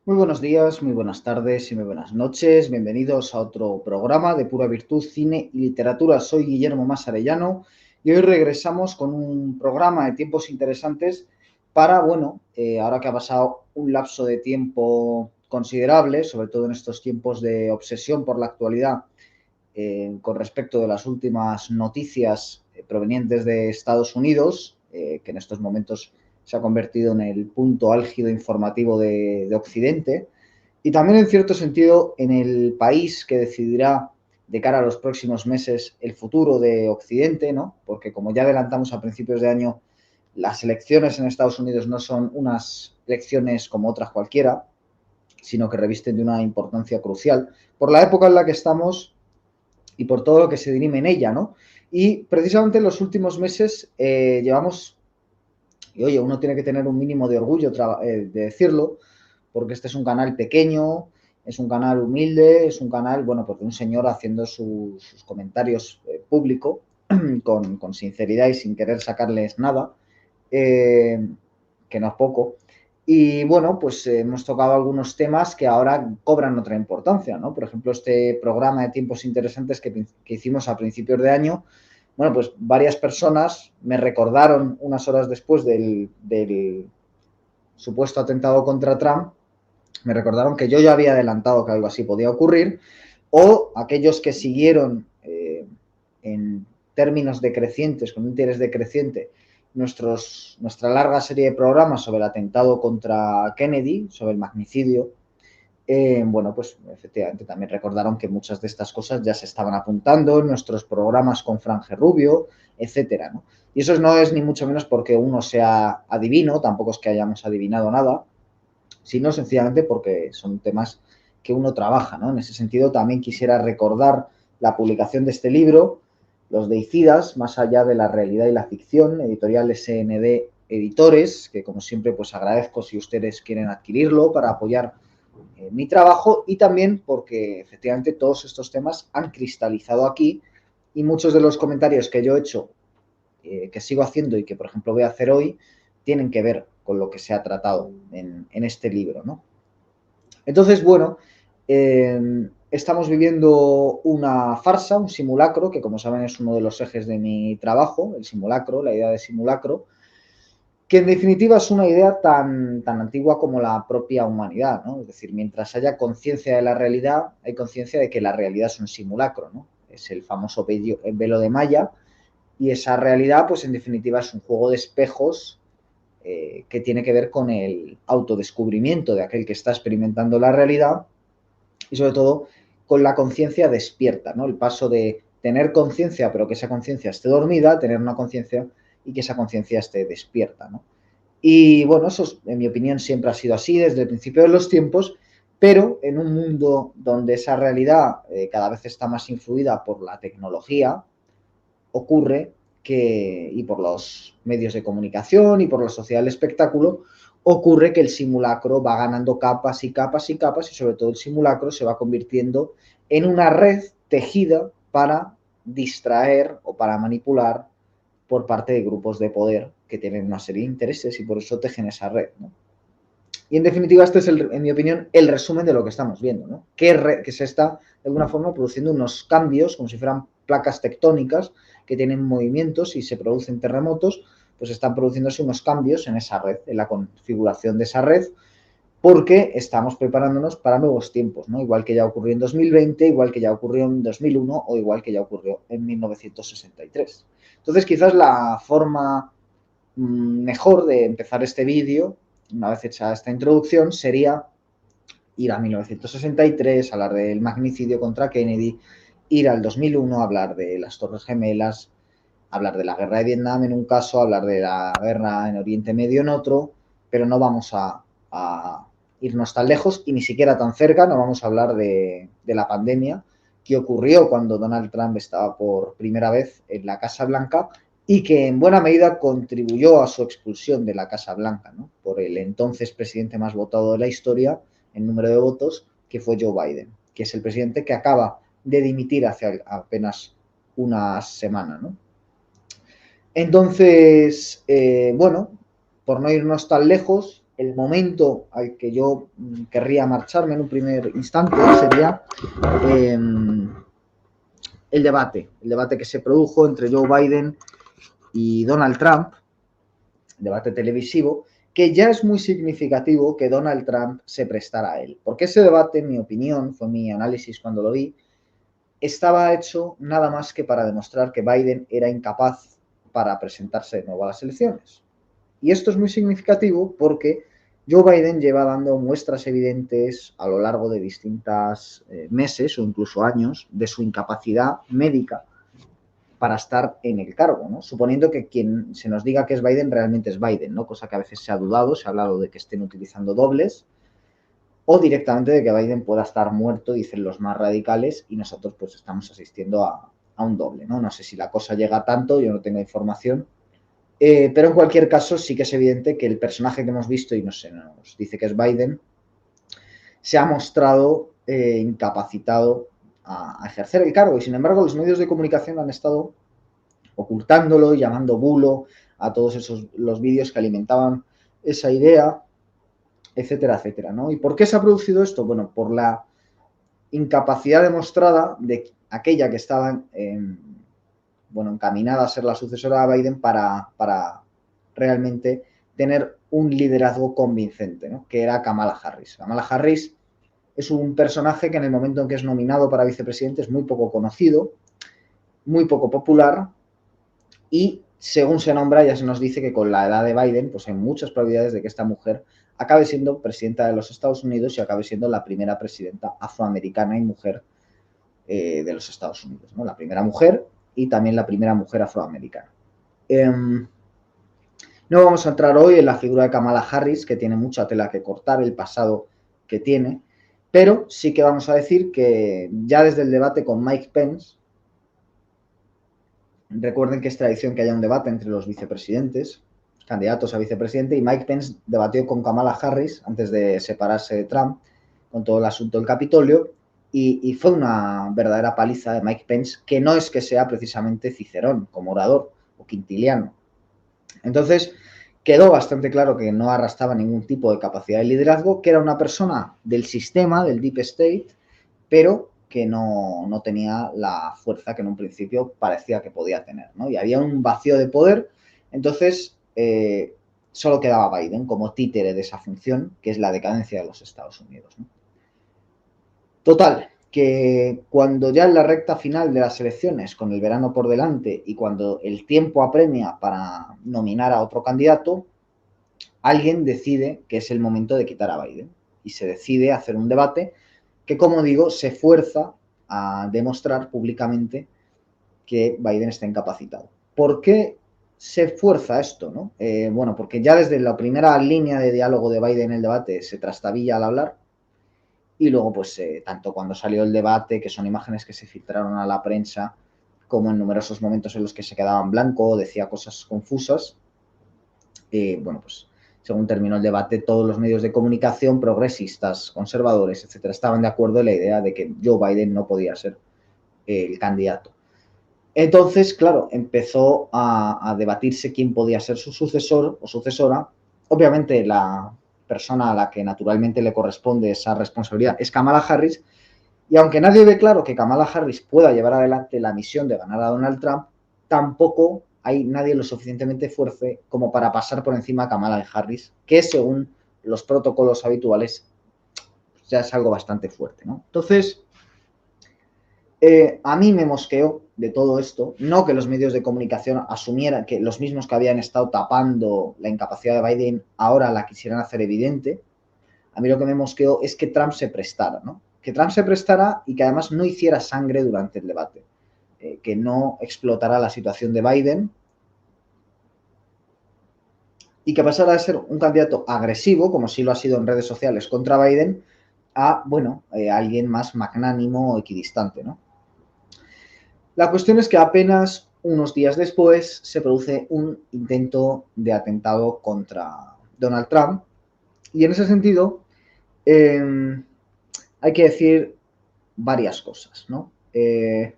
Muy buenos días, muy buenas tardes y muy buenas noches. Bienvenidos a otro programa de Pura Virtud, Cine y Literatura. Soy Guillermo Masarellano y hoy regresamos con un programa de tiempos interesantes para, ahora que ha pasado un lapso de tiempo considerable, sobre todo en estos tiempos de obsesión por la actualidad, con respecto de las últimas noticias provenientes de Estados Unidos, que en estos momentos se ha convertido en el punto álgido informativo de Occidente, y también en cierto sentido en el país que decidirá de cara a los próximos meses el futuro de Occidente, ¿no? Porque como ya adelantamos a principios de año, las elecciones en Estados Unidos no son unas elecciones como otras cualquiera, sino que revisten de una importancia crucial por la época en la que estamos y por todo lo que se dirime en ella, ¿no? Y precisamente en los últimos meses llevamos, y oye, uno tiene que tener un mínimo de orgullo de decirlo, porque este es un canal pequeño, es un canal humilde, es un canal, bueno, porque un señor haciendo sus comentarios público, con sinceridad y sin querer sacarles nada, eh, que no es poco. Y bueno, pues hemos tocado algunos temas que ahora cobran otra importancia, ¿no? Por ejemplo, este programa de tiempos interesantes que hicimos a principios de año, bueno, pues varias personas me recordaron unas horas después del supuesto atentado contra Trump, me recordaron que yo ya había adelantado que algo así podía ocurrir, o aquellos que siguieron en términos decrecientes, con un interés decreciente, nuestra larga serie de programas sobre el atentado contra Kennedy, sobre el magnicidio, bueno, pues efectivamente también recordaron que muchas de estas cosas ya se estaban apuntando en nuestros programas con Franje Rubio, etcétera, ¿no? Y eso no es ni mucho menos porque uno sea adivino, tampoco es que hayamos adivinado nada, sino sencillamente porque son temas que uno trabaja, ¿no? En ese sentido, también quisiera recordar la publicación de este libro, Los Deicidas, más allá de la realidad y la ficción, editorial SND Editores, que como siempre pues agradezco si ustedes quieren adquirirlo para apoyar mi trabajo, y también porque efectivamente todos estos temas han cristalizado aquí y muchos de los comentarios que yo he hecho, que sigo haciendo y que por ejemplo voy a hacer hoy, tienen que ver con lo que se ha tratado en este libro, ¿no? Entonces, bueno, estamos viviendo una farsa, un simulacro, que como saben es uno de los ejes de mi trabajo, el simulacro, la idea de simulacro, que en definitiva es una idea tan antigua como la propia humanidad, ¿no? Es decir, mientras haya conciencia de la realidad, hay conciencia de que la realidad es un simulacro, ¿no? Es el famoso velo de Maya, y esa realidad, pues en definitiva es un juego de espejos que tiene que ver con el autodescubrimiento de aquel que está experimentando la realidad y sobre todo con la conciencia despierta, ¿no? El paso de tener conciencia, pero que esa conciencia esté dormida, tener una conciencia y que esa conciencia esté despierta, ¿no? Y bueno, eso en mi opinión siempre ha sido así desde el principio de los tiempos, pero en un mundo donde esa realidad cada vez está más influida por la tecnología, ocurre que, y por los medios de comunicación y por la sociedad del espectáculo, ocurre que el simulacro va ganando capas y capas y capas y sobre todo el simulacro se va convirtiendo en una red tejida para distraer o para manipular por parte de grupos de poder que tienen una serie de intereses y por eso tejen esa red, ¿no? Y en definitiva, este es, en mi opinión, el resumen de lo que estamos viendo, ¿no? Que se está, de alguna forma, produciendo unos cambios, como si fueran placas tectónicas que tienen movimientos y se producen terremotos, pues están produciéndose unos cambios en esa red, en la configuración de esa red, porque estamos preparándonos para nuevos tiempos, ¿no? Igual que ya ocurrió en 2020, igual que ya ocurrió en 2001 o igual que ya ocurrió en 1963. Entonces, quizás la forma mejor de empezar este vídeo, una vez hecha esta introducción, sería ir a 1963, hablar del magnicidio contra Kennedy, ir al 2001, hablar de las Torres Gemelas, hablar de la guerra de Vietnam en un caso, hablar de la guerra en Oriente Medio en otro, pero no vamos a irnos tan lejos y ni siquiera tan cerca, no vamos a hablar de la pandemia que ocurrió cuando Donald Trump estaba por primera vez en la Casa Blanca y que en buena medida contribuyó a su expulsión de la Casa Blanca, ¿no? Por el entonces presidente más votado de la historia, en número de votos, que fue Joe Biden, que es el presidente que acaba de dimitir hace apenas una semana, ¿no? Entonces, bueno, por no irnos tan lejos, el momento al que yo querría marcharme en un primer instante sería el debate que se produjo entre Joe Biden y Donald Trump, debate televisivo, que ya es muy significativo que Donald Trump se prestara a él. Porque ese debate, en mi opinión, fue mi análisis cuando lo vi, estaba hecho nada más que para demostrar que Biden era incapaz para presentarse de nuevo a las elecciones. Y esto es muy significativo porque Joe Biden lleva dando muestras evidentes a lo largo de distintos meses o incluso años de su incapacidad médica para estar en el cargo, ¿no? Suponiendo que quien se nos diga que es Biden realmente es Biden, ¿no? Cosa que a veces se ha dudado, se ha hablado de que estén utilizando dobles o directamente de que Biden pueda estar muerto, dicen los más radicales, y nosotros pues estamos asistiendo a un doble, ¿no? No sé si la cosa llega a tanto, yo no tengo información, pero en cualquier caso sí que es evidente que el personaje que hemos visto y nos dice que es Biden se ha mostrado incapacitado a ejercer el cargo y sin embargo los medios de comunicación han estado ocultándolo, llamando bulo a todos esos los vídeos que alimentaban esa idea, etcétera, etcétera, ¿no? ¿Y por qué se ha producido esto? Bueno, por la incapacidad demostrada de aquella que estaba encaminada a ser la sucesora de Biden para realmente tener un liderazgo convincente, ¿no? Que era Kamala Harris. Kamala Harris es un personaje que en el momento en que es nominado para vicepresidente es muy poco conocido, muy poco popular y según se nombra ya se nos dice que con la edad de Biden pues hay muchas probabilidades de que esta mujer acabe siendo presidenta de los Estados Unidos y acabe siendo la primera presidenta afroamericana y mujer de los Estados Unidos, ¿no? La primera mujer y también la primera mujer afroamericana. No vamos a entrar hoy en la figura de Kamala Harris, que tiene mucha tela que cortar, el pasado que tiene, pero sí que vamos a decir que ya desde el debate con Mike Pence, recuerden que es tradición que haya un debate entre los vicepresidentes, candidatos a vicepresidente, y Mike Pence debatió con Kamala Harris antes de separarse de Trump con todo el asunto del Capitolio, y fue una verdadera paliza de Mike Pence, que no es que sea precisamente Cicerón como orador o quintiliano. Entonces, quedó bastante claro que no arrastraba ningún tipo de capacidad de liderazgo, que era una persona del sistema, del Deep State, pero que no tenía la fuerza que en un principio parecía que podía tener, ¿no? Y había un vacío de poder, entonces solo quedaba Biden como títere de esa función, que es la decadencia de los Estados Unidos, ¿no? Total, que cuando ya en la recta final de las elecciones, con el verano por delante y cuando el tiempo apremia para nominar a otro candidato, alguien decide que es el momento de quitar a Biden y se decide hacer un debate que, como digo, se fuerza a demostrar públicamente que Biden está incapacitado. ¿Por qué se fuerza esto? ¿No? Bueno, porque ya desde la primera línea de diálogo de Biden en el debate se trastabilla al hablar y luego, pues, tanto cuando salió el debate, que son imágenes que se filtraron a la prensa, como en numerosos momentos en los que se quedaba en blanco, decía cosas confusas, bueno, pues según terminó el debate, todos los medios de comunicación, progresistas, conservadores, etcétera, estaban de acuerdo en la idea de que Joe Biden no podía ser el candidato. Entonces, claro, empezó a debatirse quién podía ser su sucesor o sucesora. Obviamente, la persona a la que naturalmente le corresponde esa responsabilidad es Kamala Harris, y aunque nadie ve claro que Kamala Harris pueda llevar adelante la misión de ganar a Donald Trump, tampoco hay nadie lo suficientemente fuerte como para pasar por encima a Kamala Harris, que según los protocolos habituales ya es algo bastante fuerte, ¿no? Entonces, a mí me mosqueó de todo esto, no que los medios de comunicación asumieran que los mismos que habían estado tapando la incapacidad de Biden ahora la quisieran hacer evidente. A mí lo que me mosqueó es que Trump se prestara, ¿no? Que Trump se prestara y que además no hiciera sangre durante el debate, que no explotara la situación de Biden y que pasara de ser un candidato agresivo, como sí lo ha sido en redes sociales contra Biden, a, bueno, alguien más magnánimo o equidistante, ¿no? La cuestión es que apenas unos días después se produce un intento de atentado contra Donald Trump y en ese sentido hay que decir varias cosas, ¿no? Hay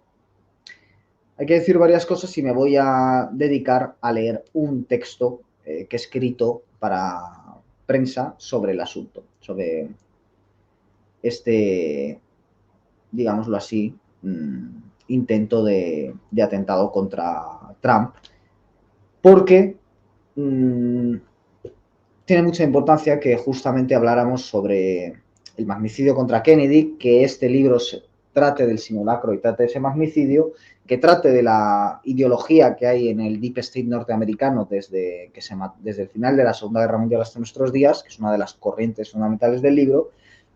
que decir varias cosas y me voy a dedicar a leer un texto que he escrito prensa sobre el asunto, sobre este, digámoslo así, intento de atentado contra Trump, porque tiene mucha importancia que justamente habláramos sobre el magnicidio contra Kennedy, que este libro trate del simulacro y trate de ese magnicidio, que trate de la ideología que hay en el Deep State norteamericano desde el final de la Segunda Guerra Mundial hasta nuestros días, que es una de las corrientes fundamentales del libro,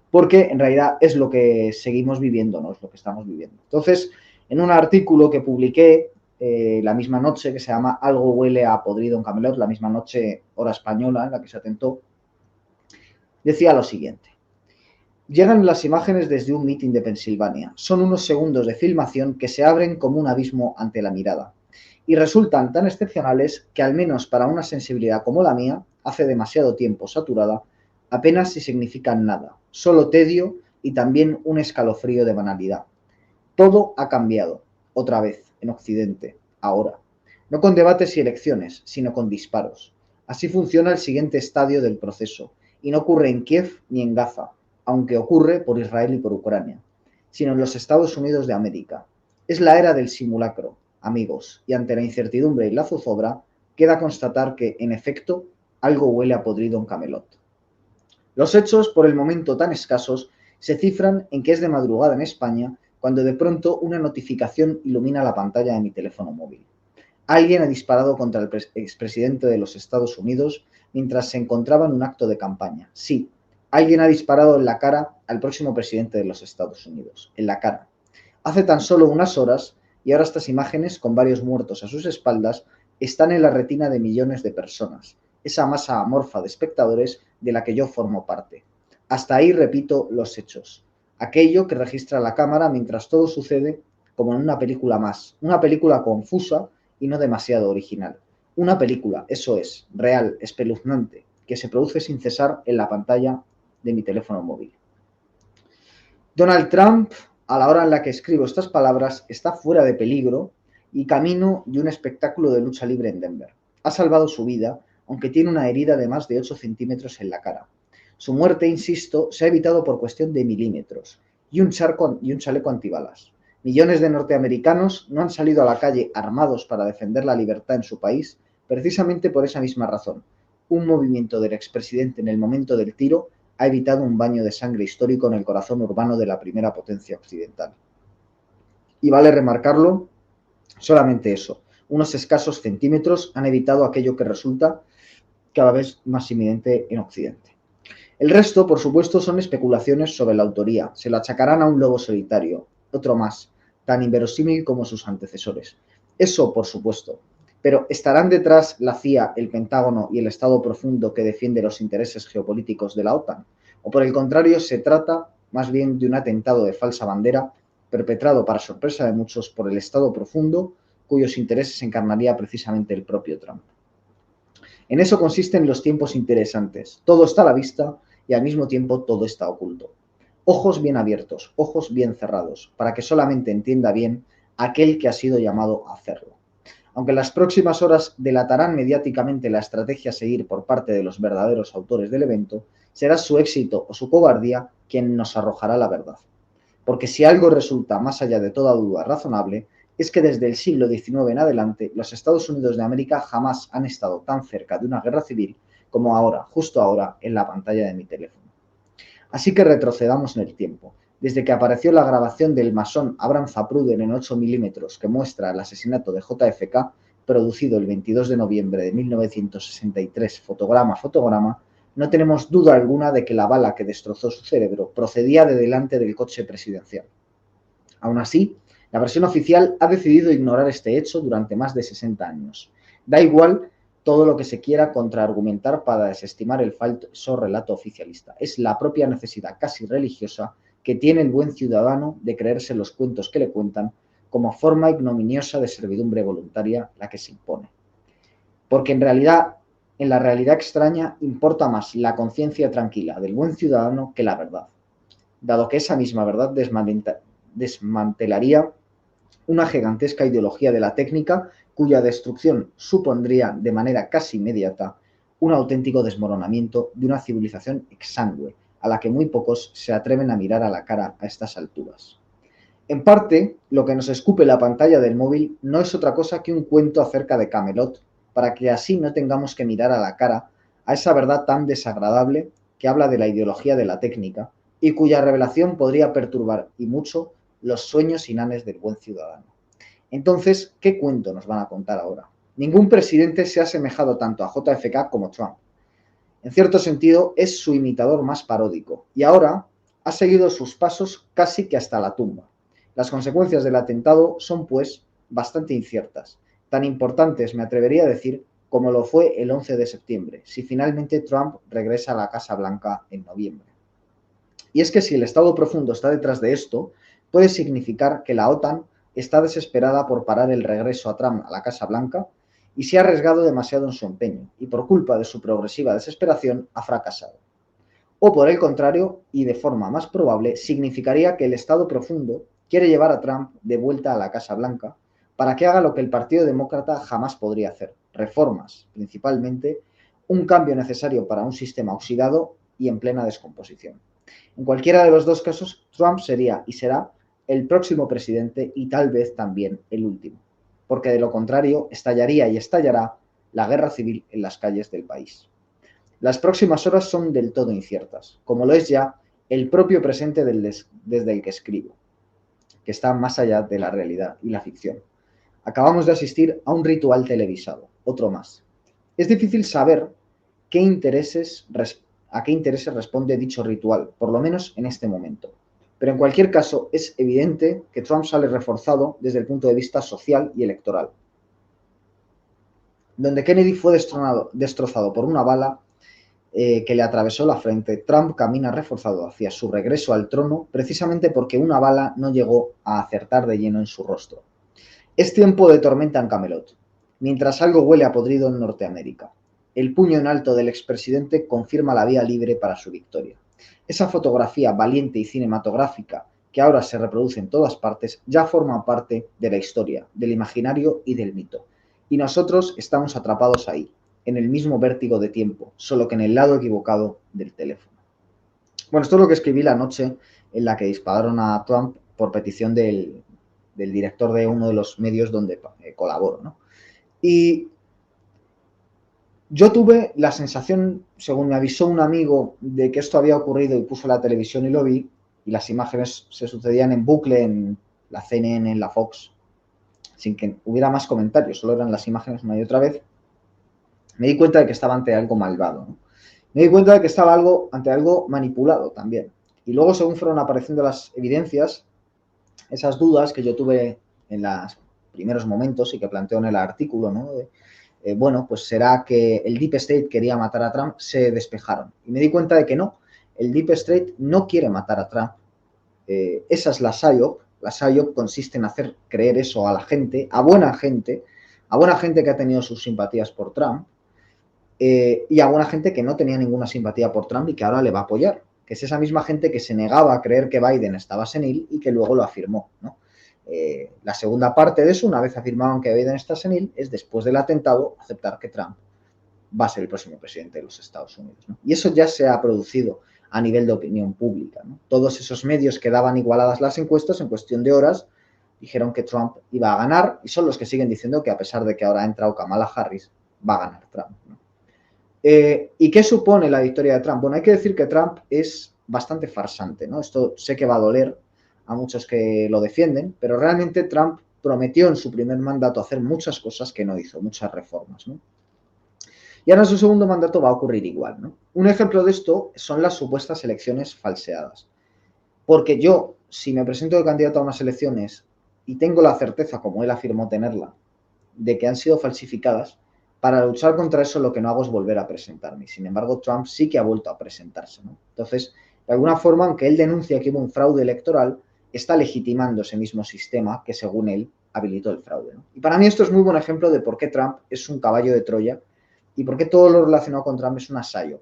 porque en realidad es lo que seguimos viviendo, no es lo que estamos viviendo. Entonces, en un artículo que publiqué la misma noche, que se llama Algo huele a podrido en Camelot, la misma noche, hora española, en la que se atentó, decía lo siguiente. Llegan las imágenes desde un mitin de Pensilvania. Son unos segundos de filmación que se abren como un abismo ante la mirada. Y resultan tan excepcionales que, al menos para una sensibilidad como la mía, hace demasiado tiempo saturada, apenas si significan nada, solo tedio y también un escalofrío de banalidad. Todo ha cambiado, otra vez, en Occidente, ahora. No con debates y elecciones, sino con disparos. Así funciona el siguiente estadio del proceso, y no ocurre en Kiev ni en Gaza, aunque ocurre por Israel y por Ucrania, sino en los Estados Unidos de América. Es la era del simulacro, amigos, y ante la incertidumbre y la zozobra, queda constatar que, en efecto, algo huele a podrido en Camelot. Los hechos, por el momento tan escasos, se cifran en que es de madrugada en España, cuando de pronto una notificación ilumina la pantalla de mi teléfono móvil. Alguien ha disparado contra el expresidente de los Estados Unidos mientras se encontraba en un acto de campaña. Sí, alguien ha disparado en la cara al próximo presidente de los Estados Unidos. En la cara. Hace tan solo unas horas, y ahora estas imágenes, con varios muertos a sus espaldas, están en la retina de millones de personas, esa masa amorfa de espectadores de la que yo formo parte. Hasta ahí repito los hechos. Aquello que registra la cámara mientras todo sucede como en una película más. Una película confusa y no demasiado original. Una película, eso es, real, espeluznante, que se produce sin cesar en la pantalla de mi teléfono móvil. Donald Trump, a la hora en la que escribo estas palabras, está fuera de peligro y camino de un espectáculo de lucha libre en Denver. Ha salvado su vida, aunque tiene una herida de más de 8 centímetros en la cara. Su muerte, insisto, se ha evitado por cuestión de milímetros y un chaleco antibalas. Millones de norteamericanos no han salido a la calle armados para defender la libertad en su país precisamente por esa misma razón. Un movimiento del expresidente en el momento del tiro ha evitado un baño de sangre histórico en el corazón urbano de la primera potencia occidental. Y vale remarcarlo, solamente eso, unos escasos centímetros han evitado aquello que resulta cada vez más inminente en Occidente. El resto, por supuesto, son especulaciones sobre la autoría. Se lo achacarán a un lobo solitario, otro más, tan inverosímil como sus antecesores. Eso, por supuesto. Pero ¿estarán detrás la CIA, el Pentágono y el Estado profundo que defiende los intereses geopolíticos de la OTAN? ¿O por el contrario se trata más bien de un atentado de falsa bandera perpetrado para sorpresa de muchos por el Estado profundo cuyos intereses encarnaría precisamente el propio Trump? En eso consisten los tiempos interesantes. Todo está a la vista y al mismo tiempo todo está oculto. Ojos bien abiertos, ojos bien cerrados, para que solamente entienda bien aquel que ha sido llamado a hacerlo. Aunque las próximas horas delatarán mediáticamente la estrategia a seguir por parte de los verdaderos autores del evento, será su éxito o su cobardía quien nos arrojará la verdad. Porque si algo resulta más allá de toda duda razonable, es que desde el siglo XIX en adelante los Estados Unidos de América jamás han estado tan cerca de una guerra civil como ahora, justo ahora, en la pantalla de mi teléfono. Así que retrocedamos en el tiempo. Desde que apareció la grabación del masón Abraham Zapruder en 8 milímetros que muestra el asesinato de JFK, producido el 22 de noviembre de 1963, fotograma a fotograma, no tenemos duda alguna de que la bala que destrozó su cerebro procedía de delante del coche presidencial. Aún así, la versión oficial ha decidido ignorar este hecho durante más de 60 años. Da igual todo lo que se quiera contraargumentar para desestimar el falso relato oficialista. Es la propia necesidad casi religiosa que tiene el buen ciudadano de creerse los cuentos que le cuentan como forma ignominiosa de servidumbre voluntaria la que se impone. Porque en la realidad extraña, importa más la conciencia tranquila del buen ciudadano que la verdad, dado que esa misma verdad desmantelaría una gigantesca ideología de la técnica cuya destrucción supondría de manera casi inmediata un auténtico desmoronamiento de una civilización exangüe, a la que muy pocos se atreven a mirar a la cara a estas alturas. En parte, lo que nos escupe la pantalla del móvil no es otra cosa que un cuento acerca de Camelot, para que así no tengamos que mirar a la cara a esa verdad tan desagradable que habla de la ideología de la técnica y cuya revelación podría perturbar y mucho los sueños inanes del buen ciudadano. Entonces, ¿qué cuento nos van a contar ahora? Ningún presidente se ha asemejado tanto a JFK como Trump. En cierto sentido, es su imitador más paródico y ahora ha seguido sus pasos casi que hasta la tumba. Las consecuencias del atentado son, pues, bastante inciertas, tan importantes, me atrevería a decir, como lo fue el 11 de septiembre, si finalmente Trump regresa a la Casa Blanca en noviembre. Y es que si el Estado profundo está detrás de esto, puede significar que la OTAN está desesperada por parar el regreso a Trump a la Casa Blanca y se ha arriesgado demasiado en su empeño, y por culpa de su progresiva desesperación ha fracasado. O por el contrario, y de forma más probable, significaría que el Estado profundo quiere llevar a Trump de vuelta a la Casa Blanca para que haga lo que el Partido Demócrata jamás podría hacer, reformas, principalmente, un cambio necesario para un sistema oxidado y en plena descomposición. En cualquiera de los dos casos, Trump sería y será el próximo presidente y tal vez también el último, porque de lo contrario estallaría y estallará la guerra civil en las calles del país. Las próximas horas son del todo inciertas, como lo es ya el propio presente desde el que escribo, que está más allá de la realidad y la ficción. Acabamos de asistir a un ritual televisado, otro más. Es difícil saber qué intereses, a qué intereses responde dicho ritual, por lo menos en este momento. Pero en cualquier caso, es evidente que Trump sale reforzado desde el punto de vista social y electoral. Donde Kennedy fue destrozado por una bala que le atravesó la frente, Trump camina reforzado hacia su regreso al trono precisamente porque una bala no llegó a acertar de lleno en su rostro. Es tiempo de tormenta en Camelot, mientras algo huele a podrido en Norteamérica. El puño en alto del expresidente confirma la vía libre para su victoria. Esa fotografía valiente y cinematográfica que ahora se reproduce en todas partes ya forma parte de la historia, del imaginario y del mito. Y nosotros estamos atrapados ahí, en el mismo vértigo de tiempo, solo que en el lado equivocado del teléfono. Bueno, esto es lo que escribí la noche en la que dispararon a Trump por petición del director de uno de los medios donde colaboro, ¿no? Y yo tuve la sensación, según me avisó un amigo, de que esto había ocurrido y puso la televisión y lo vi, y las imágenes se sucedían en bucle en la CNN, en la Fox, sin que hubiera más comentarios, solo eran las imágenes una y otra vez. Me di cuenta de que estaba ante algo malvado, ¿no? Me di cuenta de que estaba ante algo manipulado también. Y luego, según fueron apareciendo las evidencias, esas dudas que yo tuve en los primeros momentos y que planteo en el artículo, ¿no? Bueno, pues será que el Deep State quería matar a Trump, se despejaron. Y me di cuenta de que no, el Deep State no quiere matar a Trump. Esa es la PSYOP. La PSYOP consiste en hacer creer eso a la gente, a buena gente que ha tenido sus simpatías por Trump, y a buena gente que no tenía ninguna simpatía por Trump y que ahora le va a apoyar, que es esa misma gente que se negaba a creer que Biden estaba senil y que luego lo afirmó, ¿no? La segunda parte de eso, una vez afirmaron que Biden está senil, es después del atentado aceptar que Trump va a ser el próximo presidente de los Estados Unidos, ¿no? Y eso ya se ha producido a nivel de opinión pública, ¿no? Todos esos medios que daban igualadas las encuestas, en cuestión de horas, dijeron que Trump iba a ganar y son los que siguen diciendo que a pesar de que ahora ha entrado Kamala Harris, va a ganar Trump, ¿no? ¿Y qué supone la victoria de Trump? Bueno, hay que decir que Trump es bastante farsante, ¿no? Esto sé que va a doler a muchos que lo defienden, pero realmente Trump prometió en su primer mandato hacer muchas cosas que no hizo, muchas reformas, ¿no? Y ahora en su segundo mandato va a ocurrir igual, ¿no? Un ejemplo de esto son las supuestas elecciones falseadas. Porque yo, si me presento de candidato a unas elecciones y tengo la certeza, como él afirmó tenerla, de que han sido falsificadas, para luchar contra eso lo que no hago es volver a presentarme. Sin embargo, Trump sí que ha vuelto a presentarse, ¿no? Entonces, de alguna forma, aunque él denuncia que hubo un fraude electoral, está legitimando ese mismo sistema que, según él, habilitó el fraude, ¿no? Y para mí esto es muy buen ejemplo de por qué Trump es un caballo de Troya y por qué todo lo relacionado con Trump es una psyop.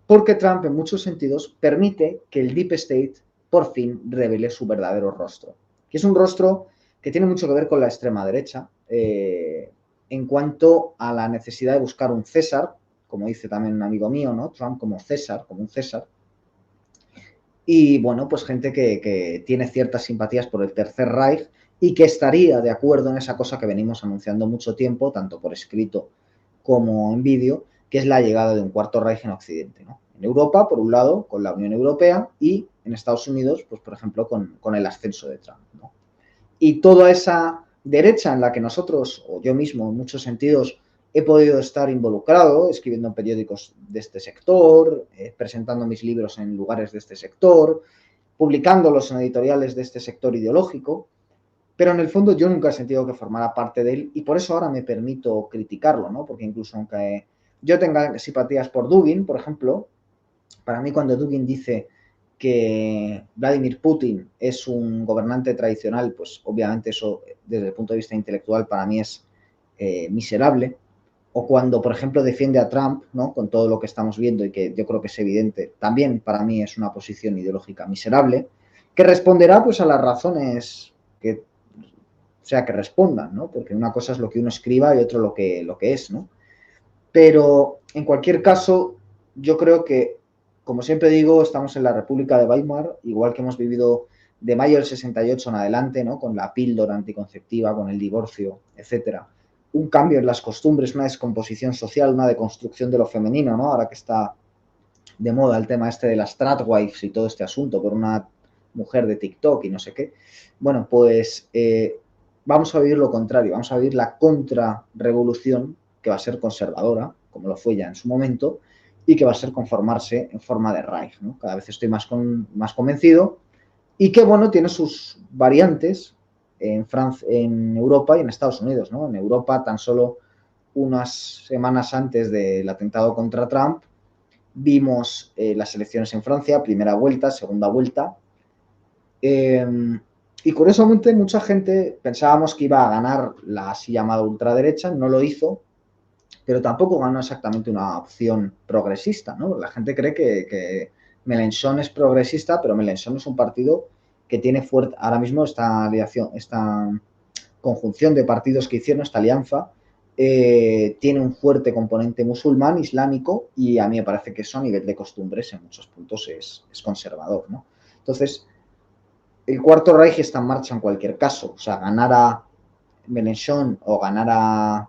Porque Trump, en muchos sentidos, permite que el Deep State por fin revele su verdadero rostro, que es un rostro que tiene mucho que ver con la extrema derecha, en cuanto a la necesidad de buscar un César, como dice también un amigo mío, ¿no? Trump como César, como un César. Y bueno, pues gente que tiene ciertas simpatías por el Tercer Reich y que estaría de acuerdo en esa cosa que venimos anunciando mucho tiempo, tanto por escrito como en vídeo, que es la llegada de un cuarto Reich en Occidente, ¿no? En Europa, por un lado, con la Unión Europea, y en Estados Unidos, pues por ejemplo, con el ascenso de Trump, ¿no? Y toda esa derecha en la que nosotros, o yo mismo en muchos sentidos, he podido estar involucrado, escribiendo en periódicos de este sector, presentando mis libros en lugares de este sector, publicándolos en editoriales de este sector ideológico, pero en el fondo yo nunca he sentido que formara parte de él y por eso ahora me permito criticarlo, ¿no? Porque incluso aunque yo tenga simpatías por Dugin, por ejemplo, para mí cuando Dugin dice que Vladimir Putin es un gobernante tradicional, pues obviamente eso desde el punto de vista intelectual para mí es miserable. O cuando, por ejemplo, defiende a Trump, ¿no? Con todo lo que estamos viendo y que yo creo que es evidente, también para mí es una posición ideológica miserable, que responderá pues a las razones que sea que respondan, ¿no? Porque una cosa es lo que uno escriba y otro lo que es, ¿no? Pero en cualquier caso, yo creo que, como siempre digo, estamos en la República de Weimar, igual que hemos vivido de mayo del 68 en adelante, ¿no? Con la píldora anticonceptiva, con el divorcio, etcétera. Un cambio en las costumbres, una descomposición social, una deconstrucción de lo femenino, ¿no? Ahora que está de moda el tema este de las tradwives y todo este asunto por una mujer de TikTok y no sé qué. Bueno, pues vamos a vivir lo contrario, vamos a vivir la contrarrevolución que va a ser conservadora, como lo fue ya en su momento, y que va a ser conformarse en forma de Reich, ¿no? Cada vez estoy más convencido y que, bueno, tiene sus variantes en, en Europa y en Estados Unidos, ¿no? En Europa, tan solo unas semanas antes del atentado contra Trump, vimos las elecciones en Francia, primera vuelta, segunda vuelta, y curiosamente mucha gente pensábamos que iba a ganar la así llamada ultraderecha, no lo hizo, pero tampoco ganó exactamente una opción progresista, ¿no? La gente cree que Mélenchon es progresista, pero Mélenchon es un partido que tiene fuerte, ahora mismo esta aliación, esta conjunción de partidos que hicieron, esta alianza, tiene un fuerte componente musulmán, islámico, y a mí me parece que eso a nivel de costumbres en muchos puntos es conservador, ¿no? Entonces, el Cuarto Reich está en marcha en cualquier caso, o sea, ganar a Mélenchon o ganar a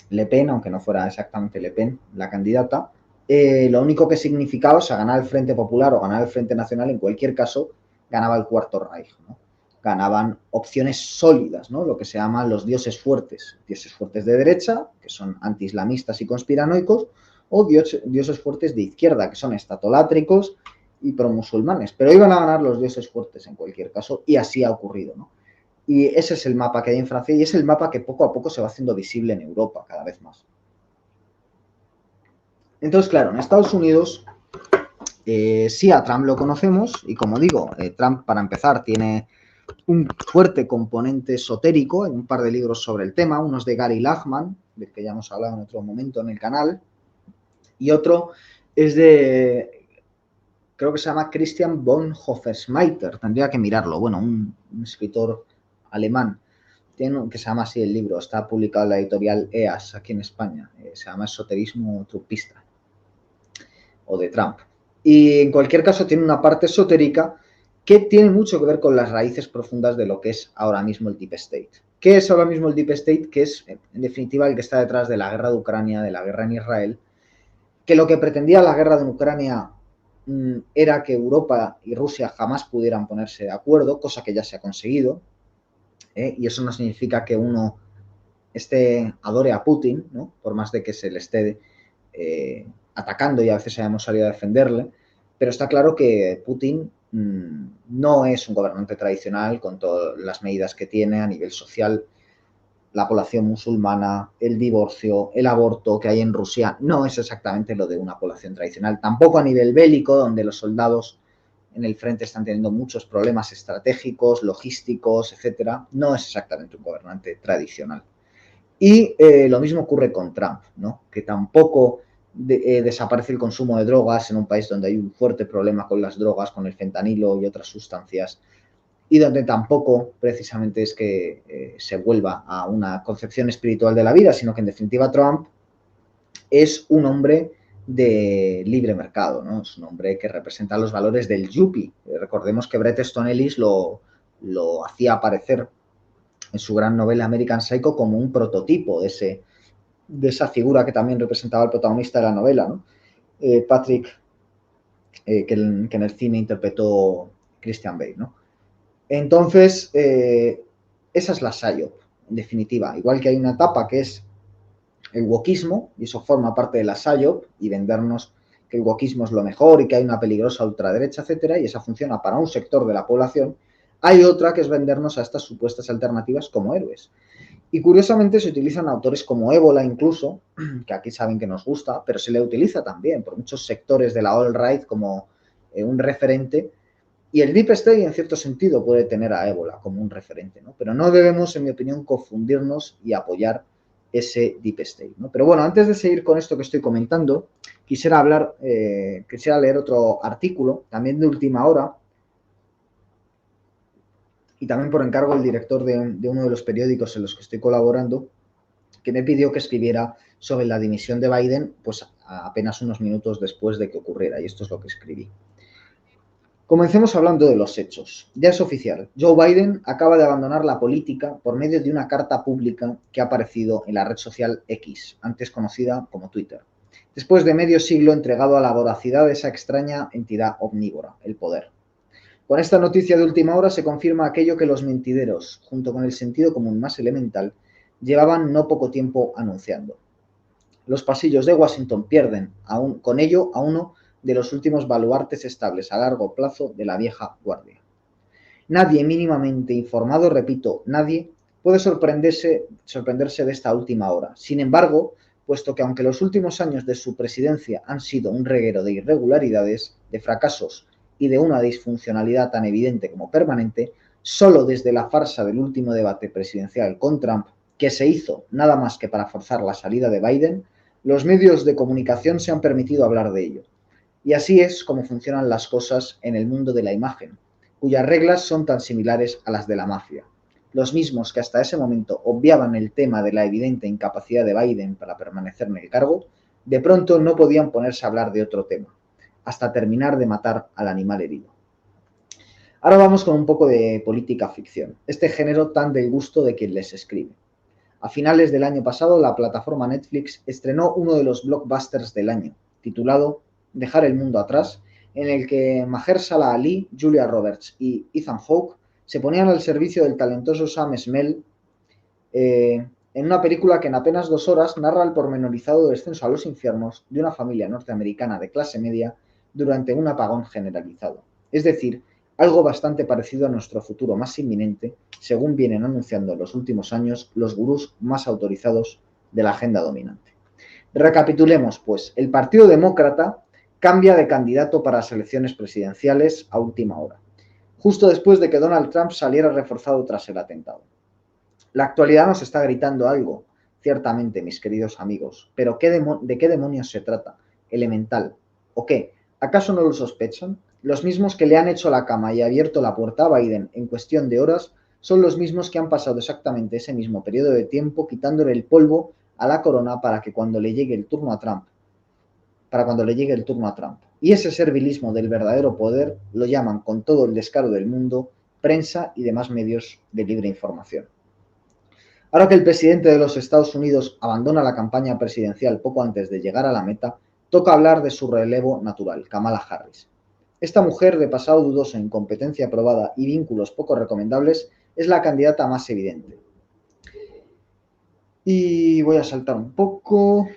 Le Pen, aunque no fuera exactamente Le Pen la candidata, lo único que significaba, o sea, ganar el Frente Popular o ganar el Frente Nacional, en cualquier caso, ganaba el Cuarto Reich, ¿no? Ganaban opciones sólidas, ¿no? Lo que se llaman los dioses fuertes de derecha, que son anti-islamistas y conspiranoicos, o dioses fuertes de izquierda, que son estatolátricos y promusulmanes. Pero iban a ganar los dioses fuertes en cualquier caso, y así ha ocurrido, ¿no? Y ese es el mapa que hay en Francia y es el mapa que poco a poco se va haciendo visible en Europa cada vez más. Entonces, claro, en Estados Unidos sí a Trump lo conocemos y como digo, Trump para empezar tiene un fuerte componente esotérico, en un par de libros sobre el tema, unos de Gary Lachman, del que ya hemos hablado en otro momento en el canal, y otro es de, creo que se llama Christian von Hofstadter, tendría que mirarlo, bueno, un escritor alemán, que se llama así el libro, está publicado en la editorial EAS aquí en España, se llama Esoterismo Trumpista o de Trump. Y en cualquier caso tiene una parte esotérica que tiene mucho que ver con las raíces profundas de lo que es ahora mismo el Deep State. ¿Qué es ahora mismo el Deep State? Que es, en definitiva, el que está detrás de la guerra de Ucrania, de la guerra en Israel, que lo que pretendía la guerra de Ucrania era que Europa y Rusia jamás pudieran ponerse de acuerdo, cosa que ya se ha conseguido, y eso no significa que uno adore a Putin, ¿no? Por más de que se le esté atacando y a veces hayamos salido a defenderle, pero está claro que Putin no es un gobernante tradicional con todas las medidas que tiene a nivel social, la población musulmana, el divorcio, el aborto que hay en Rusia, no es exactamente lo de una población tradicional, tampoco a nivel bélico, donde los soldados en el frente están teniendo muchos problemas estratégicos, logísticos, etcétera, no es exactamente un gobernante tradicional. Y lo mismo ocurre con Trump, ¿no? Que tampoco desaparece el consumo de drogas en un país donde hay un fuerte problema con las drogas, con el fentanilo y otras sustancias. y donde tampoco precisamente es que se vuelva a una concepción espiritual de la vida, sino que en definitiva Trump es un hombre de libre mercado, ¿no? Es un hombre que representa los valores del yuppie. Recordemos que Bret Easton Ellis lo hacía aparecer en su gran novela American Psycho como un prototipo de esa figura que también representaba el protagonista de la novela, ¿no? Patrick, que en el cine interpretó Christian Bale, ¿no? Entonces, esa es la PSYOP, en definitiva. Igual que hay una etapa que es el wokismo, y eso forma parte de la PSYOP, y vendernos que el wokismo es lo mejor y que hay una peligrosa ultraderecha, etcétera, y esa funciona para un sector de la población. Hay otra que es vendernos a estas supuestas alternativas como héroes. Y curiosamente se utilizan autores como Ébola incluso, que aquí saben que nos gusta, pero se le utiliza también por muchos sectores de la alt-right como un referente. Y el Deep State, en cierto sentido, puede tener a Ébola como un referente, ¿no? Pero no debemos, en mi opinión, confundirnos y apoyar ese Deep State, ¿no? Pero bueno, antes de seguir con esto que estoy comentando, quisiera leer otro artículo, también de última hora, y también por encargo del director de uno de los periódicos en los que estoy colaborando, que me pidió que escribiera sobre la dimisión de Biden, pues apenas unos minutos después de que ocurriera, y esto es lo que escribí. Comencemos hablando de los hechos. Ya es oficial. Joe Biden acaba de abandonar la política por medio de una carta pública que ha aparecido en la red social X, antes conocida como Twitter, después de medio siglo entregado a la voracidad de esa extraña entidad omnívora, el poder. Con esta noticia de última hora se confirma aquello que los mentideros, junto con el sentido común más elemental, llevaban no poco tiempo anunciando. Los pasillos de Washington pierden con ello a uno de los últimos baluartes estables a largo plazo de la vieja guardia. Nadie mínimamente informado, repito, nadie, puede sorprenderse de esta última hora. Sin embargo, puesto que aunque los últimos años de su presidencia han sido un reguero de irregularidades, de fracasos y de una disfuncionalidad tan evidente como permanente, solo desde la farsa del último debate presidencial con Trump, que se hizo nada más que para forzar la salida de Biden, los medios de comunicación se han permitido hablar de ello. Y así es como funcionan las cosas en el mundo de la imagen, cuyas reglas son tan similares a las de la mafia. Los mismos que hasta ese momento obviaban el tema de la evidente incapacidad de Biden para permanecer en el cargo, de pronto no podían ponerse a hablar de otro tema, hasta terminar de matar al animal herido. Ahora vamos con un poco de política ficción, este género tan del gusto de quien les escribe. A finales del año pasado, la plataforma Netflix estrenó uno de los blockbusters del año, titulado Dejar el mundo atrás, en el que Mahershala Ali, Julia Roberts y Ethan Hawke se ponían al servicio del talentoso Sam Smell en una película que en apenas 2 horas narra el pormenorizado descenso a los infiernos de una familia norteamericana de clase media durante un apagón generalizado. Es decir, algo bastante parecido a nuestro futuro más inminente, según vienen anunciando en los últimos años los gurús más autorizados de la agenda dominante. Recapitulemos, pues, el Partido Demócrata cambia de candidato para las elecciones presidenciales a última hora, justo después de que Donald Trump saliera reforzado tras el atentado. La actualidad nos está gritando algo, ciertamente, mis queridos amigos, pero ¿de qué demonios se trata? ¿Elemental? ¿O qué? ¿Acaso no lo sospechan? Los mismos que le han hecho la cama y abierto la puerta a Biden en cuestión de horas son los mismos que han pasado exactamente ese mismo periodo de tiempo quitándole el polvo a la corona para cuando le llegue el turno a Trump. Y ese servilismo del verdadero poder lo llaman con todo el descaro del mundo prensa y demás medios de libre información. Ahora que el presidente de los Estados Unidos abandona la campaña presidencial poco antes de llegar a la meta, toca hablar de su relevo natural, Kamala Harris. Esta mujer de pasado dudoso, incompetencia probada y vínculos poco recomendables es la candidata más evidente. Y voy a saltar un poco.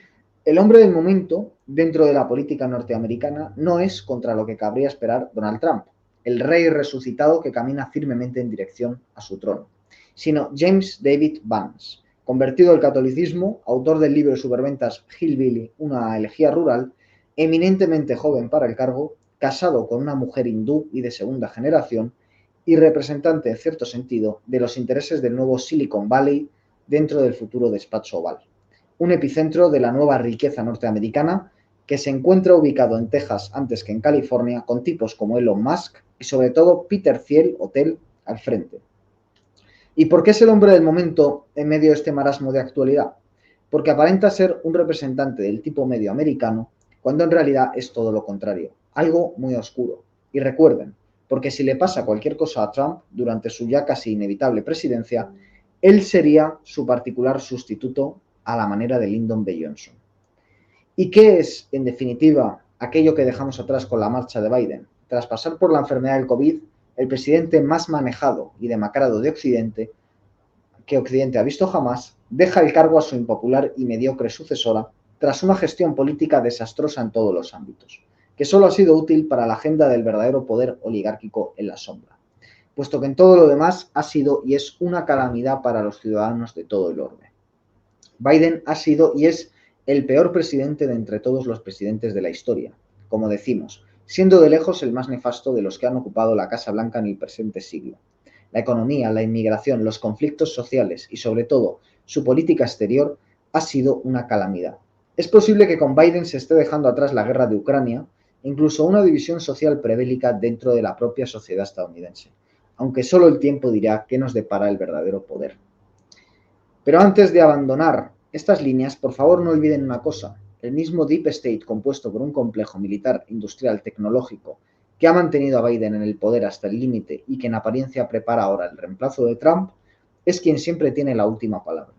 El hombre del momento dentro de la política norteamericana no es, contra lo que cabría esperar, Donald Trump, el rey resucitado que camina firmemente en dirección a su trono, sino James David Vance, convertido al catolicismo, autor del libro de superventas Hillbilly, una elegía rural, eminentemente joven para el cargo, casado con una mujer hindú y de segunda generación, y representante, en cierto sentido, de los intereses del nuevo Silicon Valley dentro del futuro despacho oval. Un epicentro de la nueva riqueza norteamericana que se encuentra ubicado en Texas antes que en California, con tipos como Elon Musk y sobre todo Peter Thiel, al frente. ¿Y por qué es el hombre del momento en medio de este marasmo de actualidad? Porque aparenta ser un representante del tipo medio americano, cuando en realidad es todo lo contrario, algo muy oscuro. Y recuerden, porque si le pasa cualquier cosa a Trump durante su ya casi inevitable presidencia, él sería su particular sustituto a la manera de Lyndon B. Johnson. ¿Y qué es, en definitiva, aquello que dejamos atrás con la marcha de Biden? Tras pasar por la enfermedad del COVID, el presidente más manejado y demacrado de Occidente que Occidente ha visto jamás, deja el cargo a su impopular y mediocre sucesora tras una gestión política desastrosa en todos los ámbitos, que solo ha sido útil para la agenda del verdadero poder oligárquico en la sombra, puesto que en todo lo demás ha sido y es una calamidad para los ciudadanos de todo el orbe. Biden ha sido y es el peor presidente de entre todos los presidentes de la historia, como decimos, siendo de lejos el más nefasto de los que han ocupado la Casa Blanca en el presente siglo. La economía, la inmigración, los conflictos sociales y, sobre todo, su política exterior ha sido una calamidad. Es posible que con Biden se esté dejando atrás la guerra de Ucrania e incluso una división social prebélica dentro de la propia sociedad estadounidense, aunque solo el tiempo dirá qué nos depara el verdadero poder. Pero antes de abandonar estas líneas, por favor no olviden una cosa. El mismo Deep State, compuesto por un complejo militar, industrial, tecnológico, que ha mantenido a Biden en el poder hasta el límite y que en apariencia prepara ahora el reemplazo de Trump, es quien siempre tiene la última palabra.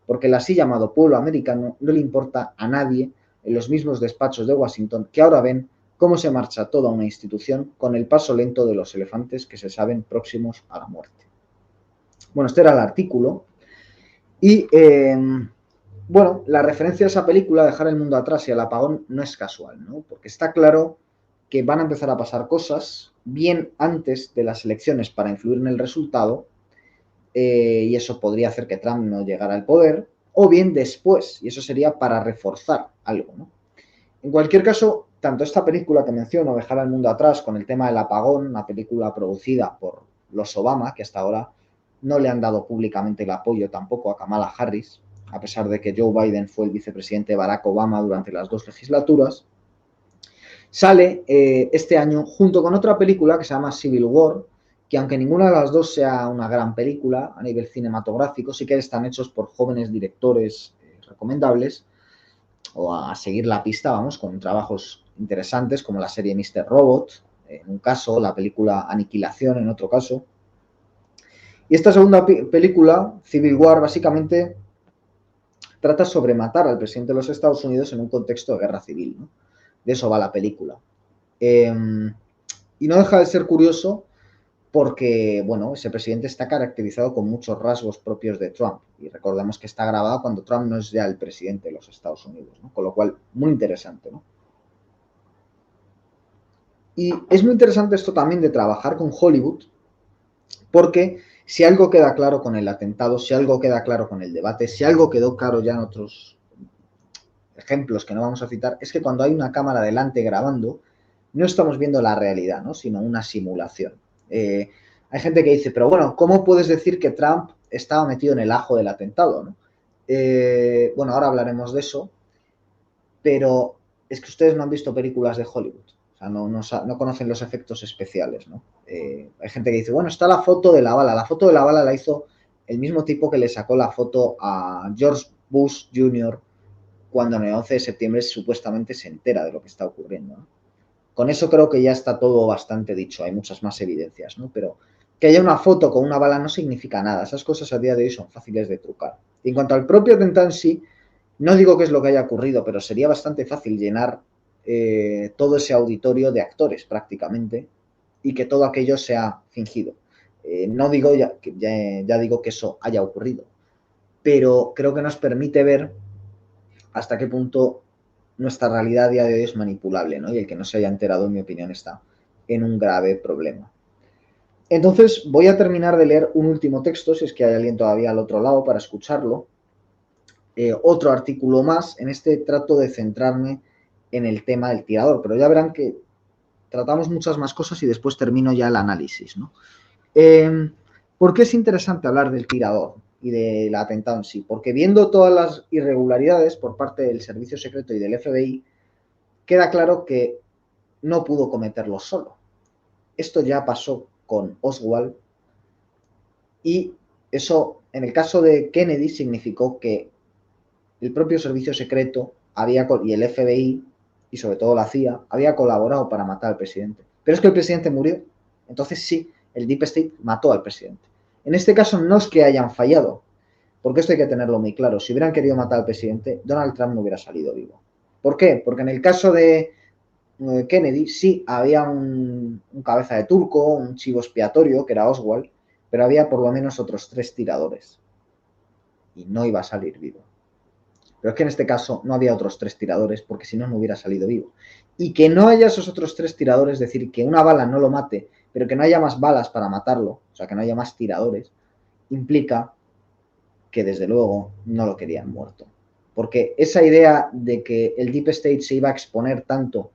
Porque el así llamado pueblo americano no le importa a nadie en los mismos despachos de Washington que ahora ven cómo se marcha toda una institución con el paso lento de los elefantes que se saben próximos a la muerte. Bueno, este era el artículo. Y bueno, la referencia a esa película, Dejar el mundo atrás y al apagón, no es casual, ¿no? Porque está claro que van a empezar a pasar cosas bien antes de las elecciones para influir en el resultado, y eso podría hacer que Trump no llegara al poder, o bien después, y eso sería para reforzar algo, ¿no? En cualquier caso, tanto esta película que menciono, Dejar al mundo atrás, con el tema del apagón, una película producida por los Obama, que hasta ahora no le han dado públicamente el apoyo tampoco a Kamala Harris, a pesar de que Joe Biden fue el vicepresidente de Barack Obama durante las dos legislaturas, sale este año junto con otra película que se llama Civil War, que aunque ninguna de las dos sea una gran película a nivel cinematográfico, sí que están hechos por jóvenes directores recomendables, o a seguir la pista, vamos, con trabajos interesantes como la serie Mr. Robot, en un caso, la película Aniquilación en otro caso. Y esta segunda película, Civil War, básicamente trata sobre matar al presidente de los Estados Unidos en un contexto de guerra civil, ¿no? De eso va la película. Y no deja de ser curioso porque, bueno, ese presidente está caracterizado con muchos rasgos propios de Trump. Y recordemos que está grabado cuando Trump no es ya el presidente de los Estados Unidos, ¿no? Con lo cual, muy interesante, ¿no? Y es muy interesante esto también de trabajar con Hollywood, porque si algo queda claro con el atentado, si algo queda claro con el debate, si algo quedó claro ya en otros ejemplos que no vamos a citar, es que cuando hay una cámara delante grabando, no estamos viendo la realidad, ¿no? Sino una simulación. Hay gente que dice, pero bueno, ¿cómo puedes decir que Trump estaba metido en el ajo del atentado, ¿no? Bueno, ahora hablaremos de eso, pero es que ustedes no han visto películas de Hollywood. O sea, no conocen los efectos especiales, ¿no? Hay gente que dice, bueno, está la foto de la bala. La foto de la bala la hizo el mismo tipo que le sacó la foto a George Bush Jr. cuando en el 11 de septiembre supuestamente se entera de lo que está ocurriendo, ¿no? Con eso creo que ya está todo bastante dicho. Hay muchas más evidencias, ¿no? Pero que haya una foto con una bala no significa nada. Esas cosas a día de hoy son fáciles de trucar. Y en cuanto al propio atentado en sí, no digo que es lo que haya ocurrido, pero sería bastante fácil llenar todo ese auditorio de actores prácticamente y que todo aquello sea fingido. No digo ya digo que eso haya ocurrido, pero creo que nos permite ver hasta qué punto nuestra realidad a día de hoy es manipulable, ¿no? Y el que no se haya enterado, en mi opinión, está en un grave problema. Entonces voy a terminar de leer un último texto, si es que hay alguien todavía al otro lado para escucharlo. Otro artículo más. En este trato de centrarme en el tema del tirador, pero ya verán que tratamos muchas más cosas y después termino ya el análisis, ¿no? ¿Por qué es interesante hablar del tirador y del atentado en sí? Porque viendo todas las irregularidades por parte del Servicio Secreto y del FBI, queda claro que no pudo cometerlo solo. Esto ya pasó con Oswald, Y eso, en el caso de Kennedy, significó que el propio servicio secreto y el FBI, y sobre todo la CIA, había colaborado para matar al presidente. Pero es que el presidente murió. Entonces sí, el Deep State mató al presidente. En este caso no es que hayan fallado, porque esto hay que tenerlo muy claro. Si hubieran querido matar al presidente, Donald Trump no hubiera salido vivo. ¿Por qué? Porque en el caso de Kennedy sí había un cabeza de turco, un chivo expiatorio, que era Oswald, pero había por lo menos otros 3 tiradores. Y no iba a salir vivo. Pero es que en este caso no había otros 3 tiradores, porque si no, no hubiera salido vivo. Y que no haya esos otros 3 tiradores, es decir, que una bala no lo mate, pero que no haya más balas para matarlo, o sea, que no haya más tiradores, implica que desde luego no lo querían muerto. Porque esa idea de que el Deep State se iba a exponer tanto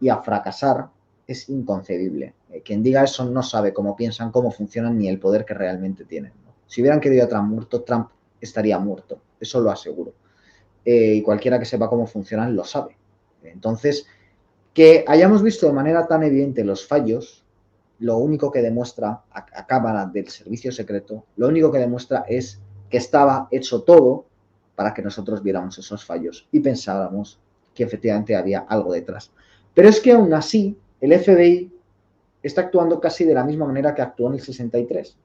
y a fracasar es inconcebible. Quien diga eso no sabe cómo piensan, cómo funcionan ni el poder que realmente tienen. ¿No? Si hubieran querido a Trump muerto, Trump estaría muerto. Eso lo aseguro. Y cualquiera que sepa cómo funcionan lo sabe. Entonces, que hayamos visto de manera tan evidente los fallos, lo único que demuestra a cámara del servicio secreto, lo único que demuestra es que estaba hecho todo para que nosotros viéramos esos fallos y pensáramos que efectivamente había algo detrás. Pero es que aún así, el FBI está actuando casi de la misma manera que actuó en el 63.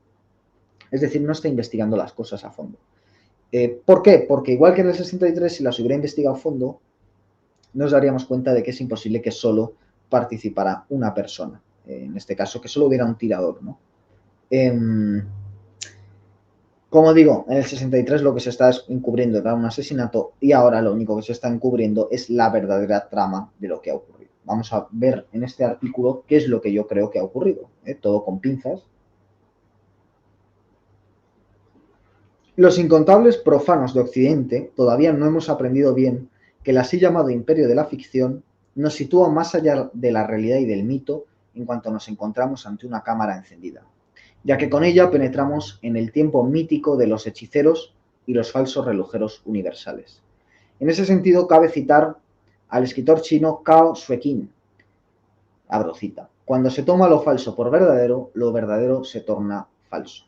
Es decir, no está investigando las cosas a fondo. ¿Por qué? Porque igual que en el 63, si las hubiera investigado a fondo, nos daríamos cuenta de que es imposible que solo participara una persona. En este caso, que solo hubiera un tirador, ¿no? Como digo, en el 63 lo que se está encubriendo era un asesinato y ahora lo único que se está encubriendo es la verdadera trama de lo que ha ocurrido. Vamos a ver en este artículo qué es lo que yo creo que ha ocurrido. Todo con pinzas. Los incontables profanos de Occidente todavía no hemos aprendido bien que el así llamado imperio de la ficción nos sitúa más allá de la realidad y del mito en cuanto nos encontramos ante una cámara encendida, ya que con ella penetramos en el tiempo mítico de los hechiceros y los falsos relojeros universales. En ese sentido, cabe citar al escritor chino Cao Shueqin, abro cita, cuando se toma lo falso por verdadero, lo verdadero se torna falso,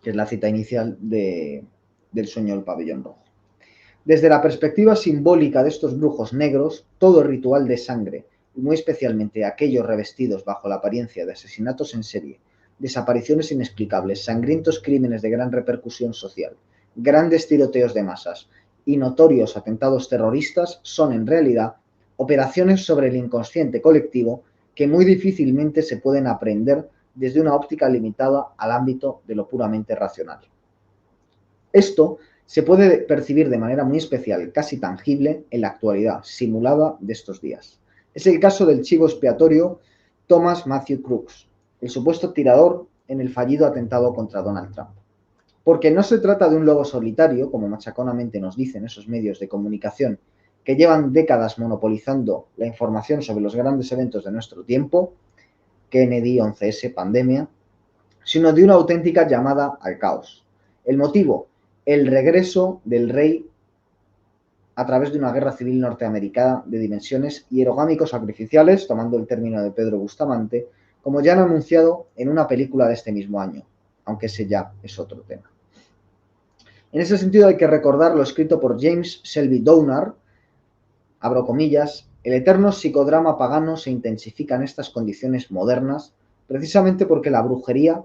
que es la cita inicial del sueño del pabellón rojo. Desde la perspectiva simbólica de estos brujos negros, todo ritual de sangre, y muy especialmente aquellos revestidos bajo la apariencia de asesinatos en serie, desapariciones inexplicables, sangrientos crímenes de gran repercusión social, grandes tiroteos de masas y notorios atentados terroristas, son en realidad operaciones sobre el inconsciente colectivo que muy difícilmente se pueden aprender desde una óptica limitada al ámbito de lo puramente racional. Esto se puede percibir de manera muy especial, casi tangible, en la actualidad simulada de estos días. Es el caso del chivo expiatorio Thomas Matthew Crooks, el supuesto tirador en el fallido atentado contra Donald Trump. Porque no se trata de un lobo solitario, como machaconamente nos dicen esos medios de comunicación que llevan décadas monopolizando la información sobre los grandes eventos de nuestro tiempo, Kennedy, 11S, pandemia, sino de una auténtica llamada al caos. El motivo, el regreso del rey a través de una guerra civil norteamericana de dimensiones hierogámico-sacrificiales, tomando el término de Pedro Bustamante, como ya han anunciado en una película de este mismo año, aunque ese ya es otro tema. En ese sentido hay que recordar lo escrito por James Selby Downard, abro comillas, el eterno psicodrama pagano se intensifica en estas condiciones modernas precisamente porque la brujería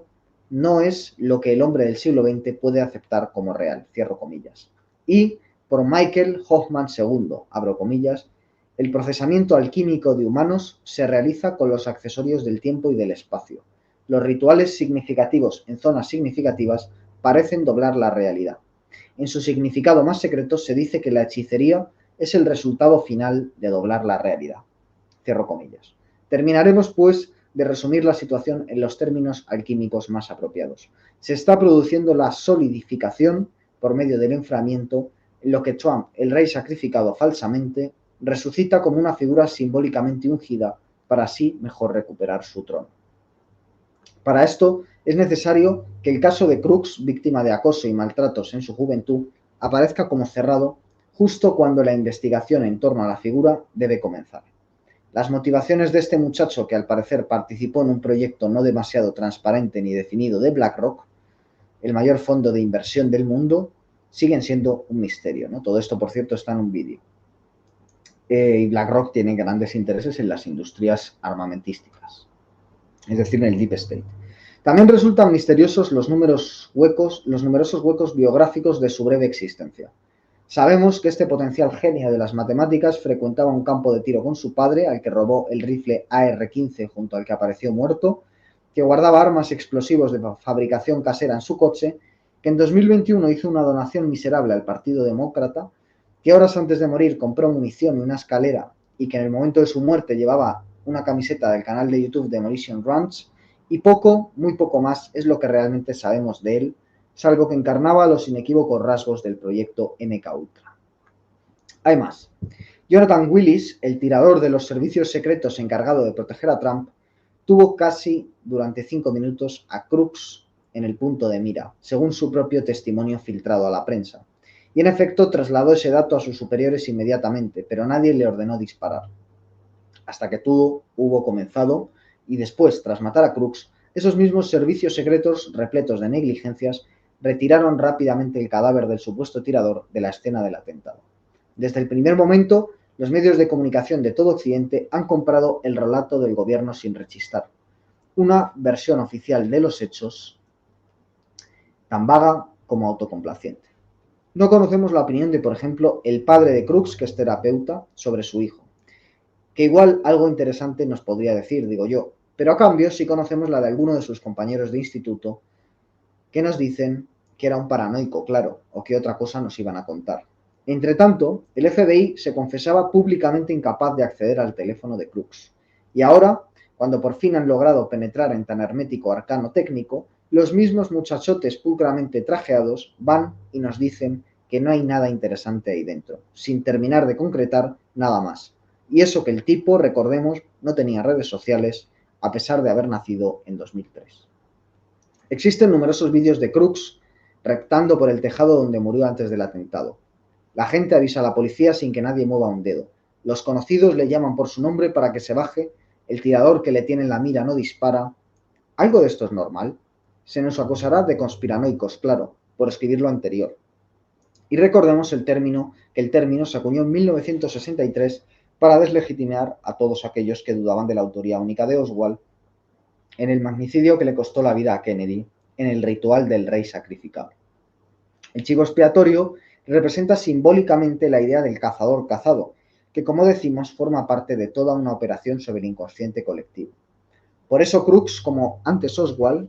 no es lo que el hombre del siglo XX puede aceptar como real, cierro comillas. Y por Michael Hoffman II, abro comillas, el procesamiento alquímico de humanos se realiza con los accesorios del tiempo y del espacio. Los rituales significativos en zonas significativas parecen doblar la realidad. En su significado más secreto se dice que la hechicería es el resultado final de doblar la realidad. Cierro comillas. Terminaremos, pues, de resumir la situación en los términos alquímicos más apropiados. Se está produciendo la solidificación por medio del enfriamiento, en lo que Trump, el rey sacrificado falsamente, resucita como una figura simbólicamente ungida para así mejor recuperar su trono. Para esto es necesario que el caso de Crooks, víctima de acoso y maltratos en su juventud, aparezca como cerrado justo cuando la investigación en torno a la figura debe comenzar. Las motivaciones de este muchacho, que al parecer participó en un proyecto no demasiado transparente ni definido de BlackRock, el mayor fondo de inversión del mundo, siguen siendo un misterio, ¿no? Todo esto, por cierto, está en un vídeo. Y BlackRock tiene grandes intereses en las industrias armamentísticas, es decir, en el Deep State. También resultan misteriosos los numerosos huecos biográficos de su breve existencia. Sabemos que este potencial genio de las matemáticas frecuentaba un campo de tiro con su padre, al que robó el rifle AR-15 junto al que apareció muerto, que guardaba armas y explosivos de fabricación casera en su coche, que en 2021 hizo una donación miserable al Partido Demócrata, que horas antes de morir compró munición y una escalera y que en el momento de su muerte llevaba una camiseta del canal de YouTube Demolition Ranch, y poco, muy poco más, es lo que realmente sabemos de él, salvo que encarnaba los inequívocos rasgos del proyecto MKUltra. Hay más. Jonathan Willis, el tirador de los servicios secretos encargado de proteger a Trump, tuvo casi durante 5 minutos a Crooks en el punto de mira, según su propio testimonio filtrado a la prensa. Y en efecto trasladó ese dato a sus superiores inmediatamente, pero nadie le ordenó disparar. Hasta que todo hubo comenzado y después, tras matar a Crooks, esos mismos servicios secretos, repletos de negligencias, retiraron rápidamente el cadáver del supuesto tirador de la escena del atentado. Desde el primer momento, los medios de comunicación de todo Occidente han comprado el relato del gobierno sin rechistar. Una versión oficial de los hechos tan vaga como autocomplaciente. No conocemos la opinión de, por ejemplo, el padre de Crooks, que es terapeuta, sobre su hijo, que igual algo interesante nos podría decir, digo yo, pero a cambio sí conocemos la de alguno de sus compañeros de instituto, que nos dicen que era un paranoico, claro, o que otra cosa nos iban a contar. Entre tanto, el FBI se confesaba públicamente incapaz de acceder al teléfono de Crooks. Y ahora, cuando por fin han logrado penetrar en tan hermético arcano técnico, los mismos muchachotes pulcramente trajeados van y nos dicen que no hay nada interesante ahí dentro, sin terminar de concretar nada más. Y eso que el tipo, recordemos, no tenía redes sociales, a pesar de haber nacido en 2003. Existen numerosos vídeos de Crooks reptando por el tejado donde murió antes del atentado. La gente avisa a la policía sin que nadie mueva un dedo. Los conocidos le llaman por su nombre para que se baje. El tirador que le tiene en la mira no dispara. ¿Algo de esto es normal? Se nos acusará de conspiranoicos, claro, por escribir lo anterior. Y recordemos que el término se acuñó en 1963 para deslegitimar a todos aquellos que dudaban de la autoría única de Oswald en el magnicidio que le costó la vida a Kennedy en el ritual del rey sacrificado. El chivo expiatorio representa simbólicamente la idea del cazador cazado, que como decimos forma parte de toda una operación sobre el inconsciente colectivo. Por eso Crooks, como antes Oswald,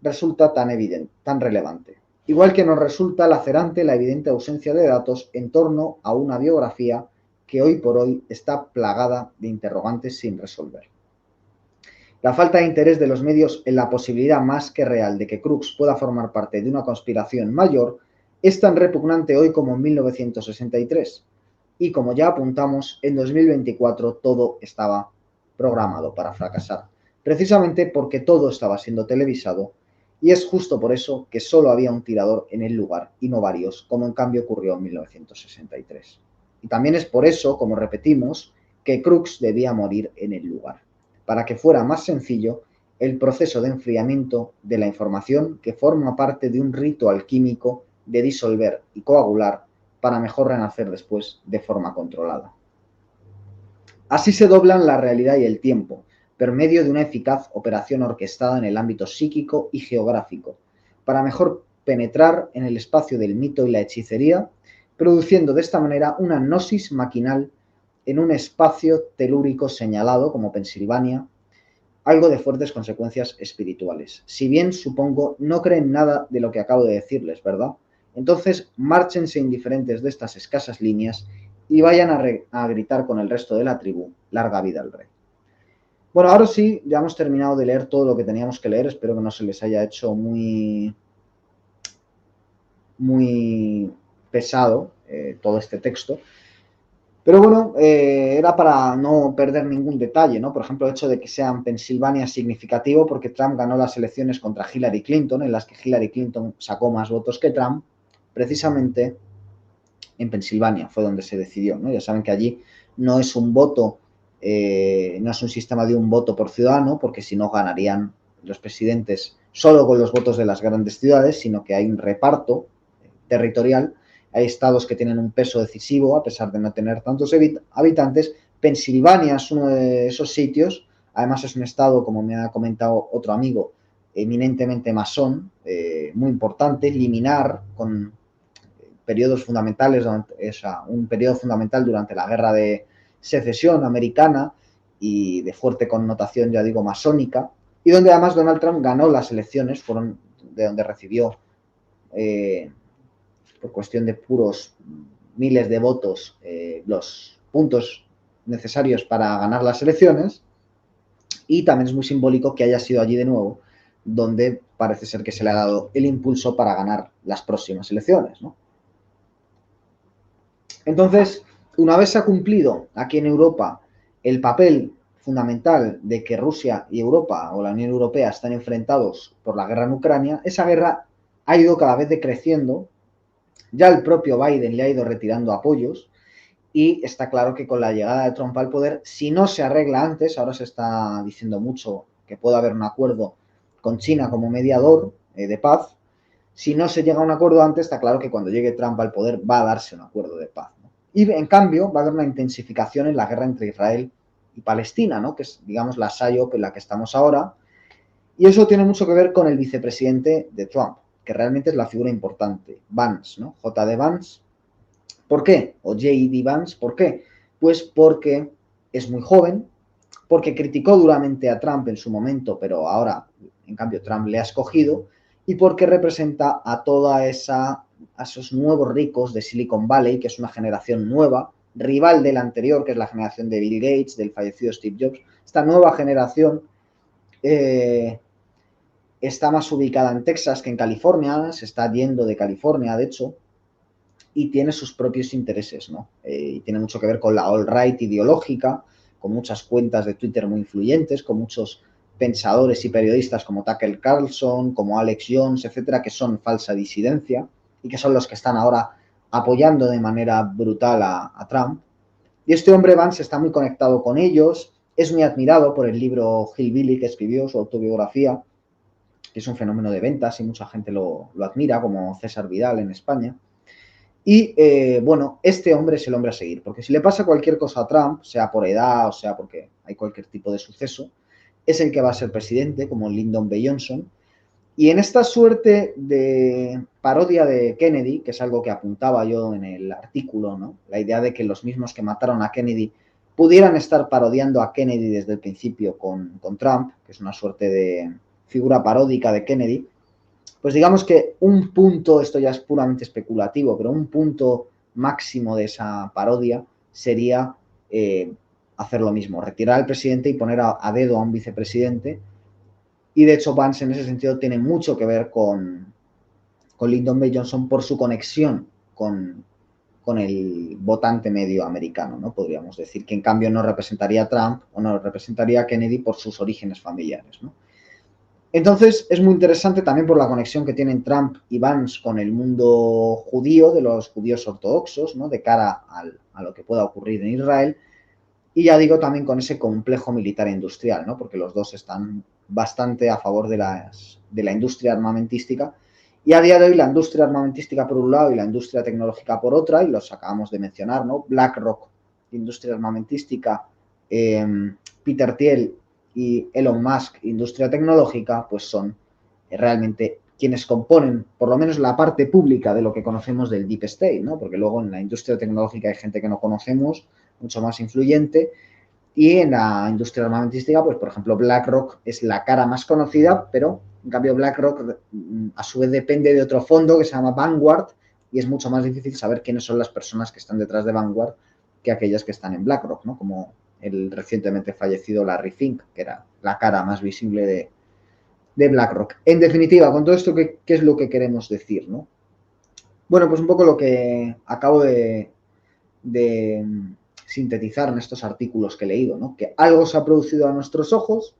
resulta tan evidente, tan relevante. Igual que nos resulta lacerante la evidente ausencia de datos en torno a una biografía que hoy por hoy está plagada de interrogantes sin resolver. La falta de interés de los medios en la posibilidad más que real de que Crooks pueda formar parte de una conspiración mayor es tan repugnante hoy como en 1963. Y como ya apuntamos, en 2024 todo estaba programado para fracasar, precisamente porque todo estaba siendo televisado, y es justo por eso que solo había un tirador en el lugar y no varios, como en cambio ocurrió en 1963. Y también es por eso, como repetimos, que Crooks debía morir en el lugar, para que fuera más sencillo el proceso de enfriamiento de la información que forma parte de un rito alquímico de disolver y coagular para mejor renacer después de forma controlada. Así se doblan la realidad y el tiempo, por medio de una eficaz operación orquestada en el ámbito psíquico y geográfico, para mejor penetrar en el espacio del mito y la hechicería, produciendo de esta manera una gnosis maquinal en un espacio telúrico señalado como Pensilvania, algo de fuertes consecuencias espirituales. Si bien, supongo, no creen nada de lo que acabo de decirles, ¿verdad? Entonces, márchense indiferentes de estas escasas líneas y vayan a gritar con el resto de la tribu, larga vida al rey. Bueno, ahora sí, ya hemos terminado de leer todo lo que teníamos que leer. Espero que no se les haya hecho muy pesado todo este texto. Pero bueno, era para no perder ningún detalle, ¿no? Por ejemplo, el hecho de que sea en Pensilvania es significativo porque Trump ganó las elecciones contra Hillary Clinton, en las que Hillary Clinton sacó más votos que Trump, precisamente en Pensilvania fue donde se decidió, ¿no? Ya saben que allí no es un voto, no es un sistema de un voto por ciudadano, porque si no ganarían los presidentes solo con los votos de las grandes ciudades, sino que hay un reparto territorial. Hay estados que tienen un peso decisivo a pesar de no tener tantos habitantes. Pensilvania es uno de esos sitios. Además es un estado, como me ha comentado otro amigo, eminentemente masón, muy importante, liminar con periodos fundamentales, un periodo fundamental durante la guerra de secesión americana y de fuerte connotación, ya digo, masónica, y donde además Donald Trump ganó las elecciones, fueron de donde recibió, por cuestión de puros miles de votos, los puntos necesarios para ganar las elecciones, y también es muy simbólico que haya sido allí de nuevo, donde parece ser que se le ha dado el impulso para ganar las próximas elecciones, ¿no? Entonces, una vez se ha cumplido aquí en Europa el papel fundamental de que Rusia y Europa o la Unión Europea están enfrentados por la guerra en Ucrania, esa guerra ha ido cada vez decreciendo. Ya el propio Biden le ha ido retirando apoyos y está claro que con la llegada de Trump al poder, si no se arregla antes, ahora se está diciendo mucho que puede haber un acuerdo con China como mediador de paz. Si no se llega a un acuerdo antes, está claro que cuando llegue Trump al poder va a darse un acuerdo de paz, ¿no? Y en cambio va a haber una intensificación en la guerra entre Israel y Palestina, ¿no? Que es, digamos, la SIOP en la que estamos ahora. Y eso tiene mucho que ver con el vicepresidente de Trump, que realmente es la figura importante, Vance, ¿no? J.D. Vance. ¿Por qué? O J.D. Vance, ¿por qué? Pues porque es muy joven, porque criticó duramente a Trump en su momento, pero ahora, en cambio, Trump le ha escogido, y porque representa a a esos nuevos ricos de Silicon Valley, que es una generación nueva, rival de la anterior, que es la generación de Bill Gates, del fallecido Steve Jobs. Esta nueva generación está más ubicada en Texas que en California, se está yendo de California, de hecho, y tiene sus propios intereses, ¿no? Y tiene mucho que ver con la alt-right ideológica, con muchas cuentas de Twitter muy influyentes, con muchos pensadores y periodistas como Tucker Carlson, como Alex Jones, etcétera, que son falsa disidencia y que son los que están ahora apoyando de manera brutal a Trump. Y este hombre Vance está muy conectado con ellos, es muy admirado por el libro Hillbilly que escribió, su autobiografía, que es un fenómeno de ventas y mucha gente lo admira, como César Vidal en España. Y bueno, este hombre es el hombre a seguir, porque si le pasa cualquier cosa a Trump, sea por edad o sea porque hay cualquier tipo de suceso, es el que va a ser presidente, como Lyndon B. Johnson. Y en esta suerte de parodia de Kennedy, que es algo que apuntaba yo en el artículo, ¿no? La idea de que los mismos que mataron a Kennedy pudieran estar parodiando a Kennedy desde el principio con Trump, que es una suerte de figura paródica de Kennedy. Pues digamos que un punto, esto ya es puramente especulativo, pero un punto máximo de esa parodia sería hacer lo mismo, retirar al presidente y poner a dedo a un vicepresidente. Y de hecho Vance en ese sentido tiene mucho que ver con Lyndon B. Johnson por su conexión con el votante medio americano, ¿no? Podríamos decir que en cambio no representaría a Trump o no representaría a Kennedy por sus orígenes familiares, ¿no? Entonces, es muy interesante también por la conexión que tienen Trump y Vance con el mundo judío, de los judíos ortodoxos, ¿no? De cara a lo que pueda ocurrir en Israel. Y ya digo también con ese complejo militar e industrial, ¿no? Porque los dos están bastante a favor de la industria armamentística. Y a día de hoy la industria armamentística por un lado y la industria tecnológica por otra, y los acabamos de mencionar, ¿no? BlackRock, industria armamentística, Peter Thiel y Elon Musk, industria tecnológica, pues son realmente quienes componen por lo menos la parte pública de lo que conocemos del Deep State, ¿no? Porque luego en la industria tecnológica hay gente que no conocemos, mucho más influyente, y en la industria armamentística, pues por ejemplo BlackRock es la cara más conocida, pero en cambio BlackRock a su vez depende de otro fondo que se llama Vanguard y es mucho más difícil saber quiénes son las personas que están detrás de Vanguard que aquellas que están en BlackRock, ¿no? Como el recientemente fallecido Larry Fink, que era la cara más visible de BlackRock. En definitiva, con todo esto, ¿qué es lo que queremos decir, no? Bueno, pues un poco lo que acabo de sintetizar en estos artículos que he leído, ¿no? Que algo se ha producido a nuestros ojos,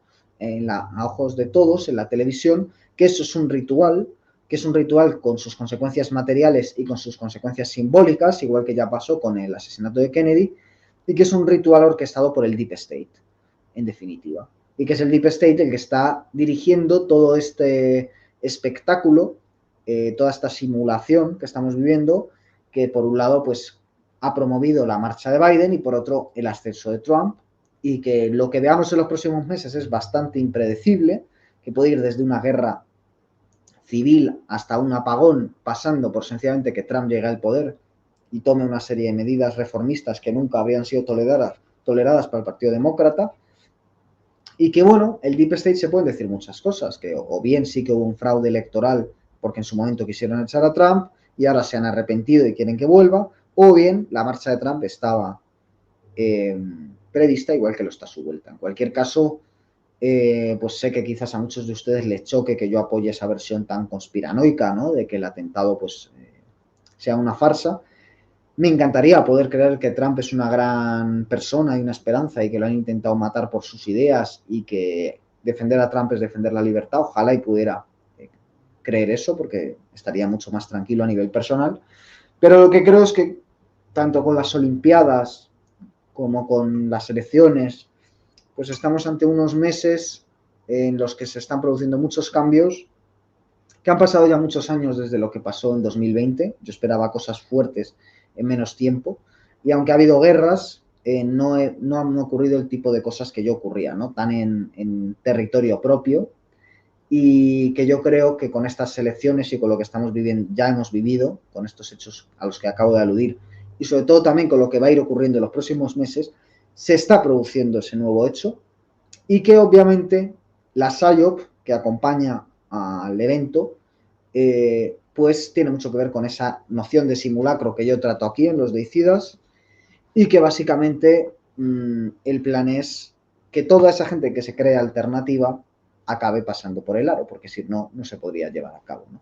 a ojos de todos, en la televisión, que eso es un ritual, que es un ritual con sus consecuencias materiales y con sus consecuencias simbólicas, igual que ya pasó con el asesinato de Kennedy, y que es un ritual orquestado por el Deep State, en definitiva. y que es el Deep State el que está dirigiendo todo este espectáculo, toda esta simulación que estamos viviendo, que por un lado pues ha promovido la marcha de Biden y por otro el ascenso de Trump, y que lo que veamos en los próximos meses es bastante impredecible, que puede ir desde una guerra civil hasta un apagón, pasando por sencillamente que Trump llegue al poder y tome una serie de medidas reformistas que nunca habían sido toleradas para el Partido Demócrata. Y que, bueno, el Deep State se pueden decir muchas cosas, que o bien sí que hubo un fraude electoral porque en su momento quisieron echar a Trump y ahora se han arrepentido y quieren que vuelva, o bien la marcha de Trump estaba prevista igual que lo está su vuelta. En cualquier caso, pues sé que quizás a muchos de ustedes les choque que yo apoye esa versión tan conspiranoica, ¿no? De que el atentado pues sea una farsa. Me encantaría poder creer que Trump es una gran persona y una esperanza y que lo han intentado matar por sus ideas y que defender a Trump es defender la libertad. Ojalá y pudiera creer eso porque estaría mucho más tranquilo a nivel personal. Pero lo que creo es que tanto con las Olimpiadas como con las elecciones, pues estamos ante unos meses en los que se están produciendo muchos cambios, que han pasado ya muchos años desde lo que pasó en 2020. Yo esperaba cosas fuertes en menos tiempo. Y aunque ha habido guerras, no han ocurrido el tipo de cosas que yo ocurría, ¿no? Tan en territorio propio. Y que yo creo que con estas elecciones y con lo que estamos viviendo, ya hemos vivido, con estos hechos a los que acabo de aludir, y sobre todo también con lo que va a ir ocurriendo en los próximos meses, se está produciendo ese nuevo hecho y que obviamente la PSYOP que acompaña al evento pues tiene mucho que ver con esa noción de simulacro que yo trato aquí en los deicidas y que básicamente el plan es que toda esa gente que se cree alternativa acabe pasando por el aro, porque si no, no se podría llevar a cabo, ¿no?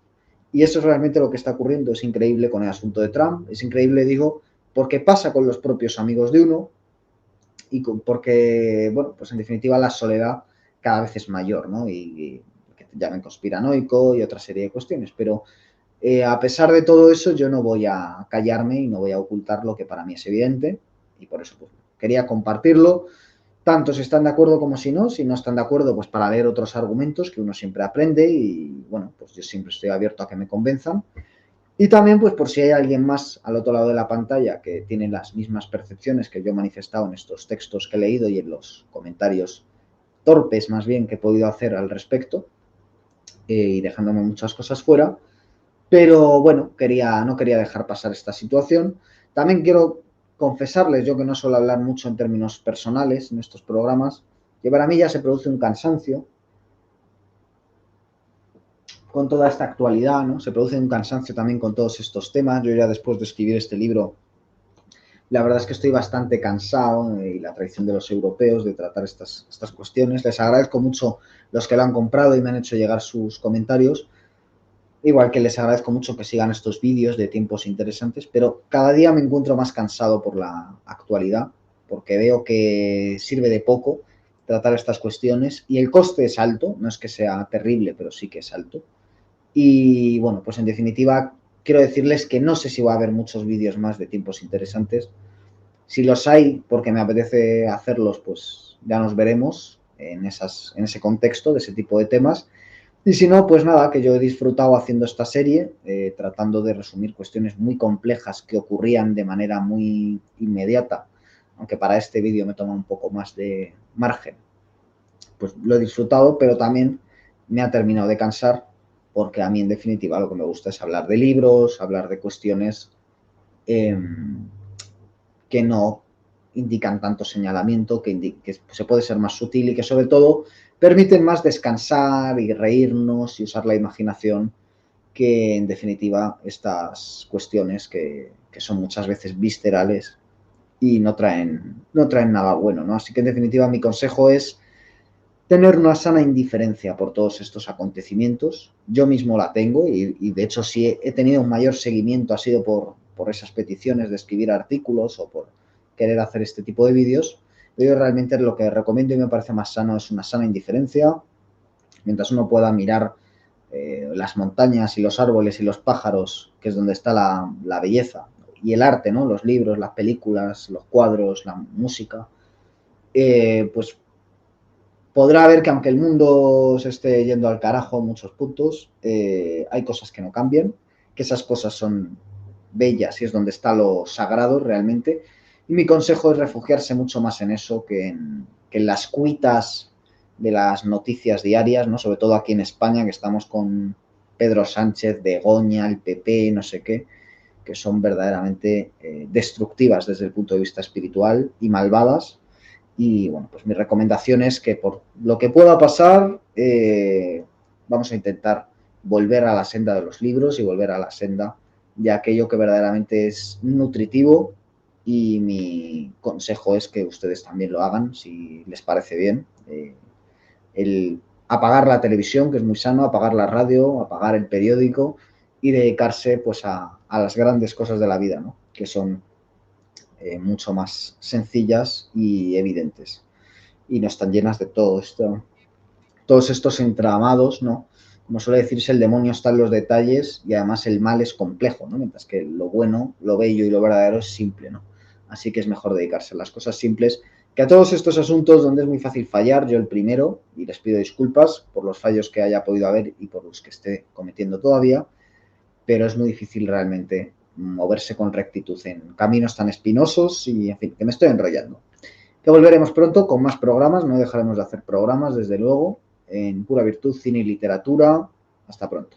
Y eso es realmente lo que está ocurriendo. Es increíble con el asunto de Trump, es increíble, digo, porque pasa con los propios amigos de uno y porque, bueno, pues en definitiva la soledad cada vez es mayor, ¿no? Y que te llamen conspiranoico y otra serie de cuestiones, pero a pesar de todo eso, yo no voy a callarme y no voy a ocultar lo que para mí es evidente y por eso pues, quería compartirlo, tanto si están de acuerdo como si no están de acuerdo, pues para leer otros argumentos que uno siempre aprende y bueno, pues yo siempre estoy abierto a que me convenzan. Y también, pues por si hay alguien más al otro lado de la pantalla que tiene las mismas percepciones que yo he manifestado en estos textos que he leído y en los comentarios torpes más bien que he podido hacer al respecto y dejándome muchas cosas fuera. Pero bueno, no quería dejar pasar esta situación. También quiero confesarles, yo que no suelo hablar mucho en términos personales en estos programas, que para mí ya se produce un cansancio con toda esta actualidad, ¿no? Se produce un cansancio también con todos estos temas. Yo ya después de escribir este libro, la verdad es que estoy bastante cansado y la tradición de los europeos de tratar estas cuestiones. Les agradezco mucho los que lo han comprado y me han hecho llegar sus comentarios. Igual que les agradezco mucho que sigan estos vídeos de tiempos interesantes, pero cada día me encuentro más cansado por la actualidad, porque veo que sirve de poco tratar estas cuestiones y el coste es alto, no es que sea terrible, pero sí que es alto. Y bueno, pues en definitiva, quiero decirles que no sé si va a haber muchos vídeos más de tiempos interesantes. Si los hay, porque me apetece hacerlos, pues ya nos veremos en ese contexto de ese tipo de temas. Y si no, pues nada, que yo he disfrutado haciendo esta serie, tratando de resumir cuestiones muy complejas que ocurrían de manera muy inmediata, aunque para este vídeo me toma un poco más de margen. Pues lo he disfrutado, pero también me ha terminado de cansar, porque a mí en definitiva lo que me gusta es hablar de libros, hablar de cuestiones eh, que no indican tanto señalamiento, que se puede ser más sutil y que sobre todo permiten más descansar y reírnos y usar la imaginación que en definitiva estas cuestiones que son muchas veces viscerales y no traen nada bueno, ¿no? Así que en definitiva mi consejo es tener una sana indiferencia por todos estos acontecimientos. Yo mismo la tengo y de hecho si he tenido un mayor seguimiento ha sido por esas peticiones de escribir artículos o por querer hacer este tipo de vídeos. Yo realmente lo que recomiendo y me parece más sano es una sana indiferencia, mientras uno pueda mirar las montañas y los árboles y los pájaros, que es donde está la belleza, y el arte, ¿no? Los libros, las películas, los cuadros, la música, pues podrá ver que aunque el mundo se esté yendo al carajo en muchos puntos, hay cosas que no cambian, que esas cosas son bellas y es donde está lo sagrado realmente. Y mi consejo es refugiarse mucho más en eso que en las cuitas de las noticias diarias, ¿no? Sobre todo aquí en España, que estamos con Pedro Sánchez, Begoña, el PP, no sé qué, que son verdaderamente destructivas desde el punto de vista espiritual y malvadas. Y bueno, pues mi recomendación es que por lo que pueda pasar, vamos a intentar volver a la senda de los libros y volver a la senda de aquello que verdaderamente es nutritivo. Y mi consejo es que ustedes también lo hagan, si les parece bien. El apagar la televisión, que es muy sano, apagar la radio, apagar el periódico y dedicarse pues a las grandes cosas de la vida, ¿no? Que son mucho más sencillas y evidentes y no están llenas de todo esto, todos estos entramados, ¿no? Como suele decirse, el demonio está en los detalles y además el mal es complejo, ¿no? Mientras que lo bueno, lo bello y lo verdadero es simple, ¿no? Así que es mejor dedicarse a las cosas simples que a todos estos asuntos donde es muy fácil fallar, yo el primero, y les pido disculpas por los fallos que haya podido haber y por los que esté cometiendo todavía, pero es muy difícil realmente moverse con rectitud en caminos tan espinosos y, en fin, que me estoy enrollando. Que volveremos pronto con más programas, no dejaremos de hacer programas, desde luego, en Pura Virtud, Cine y Literatura. Hasta pronto.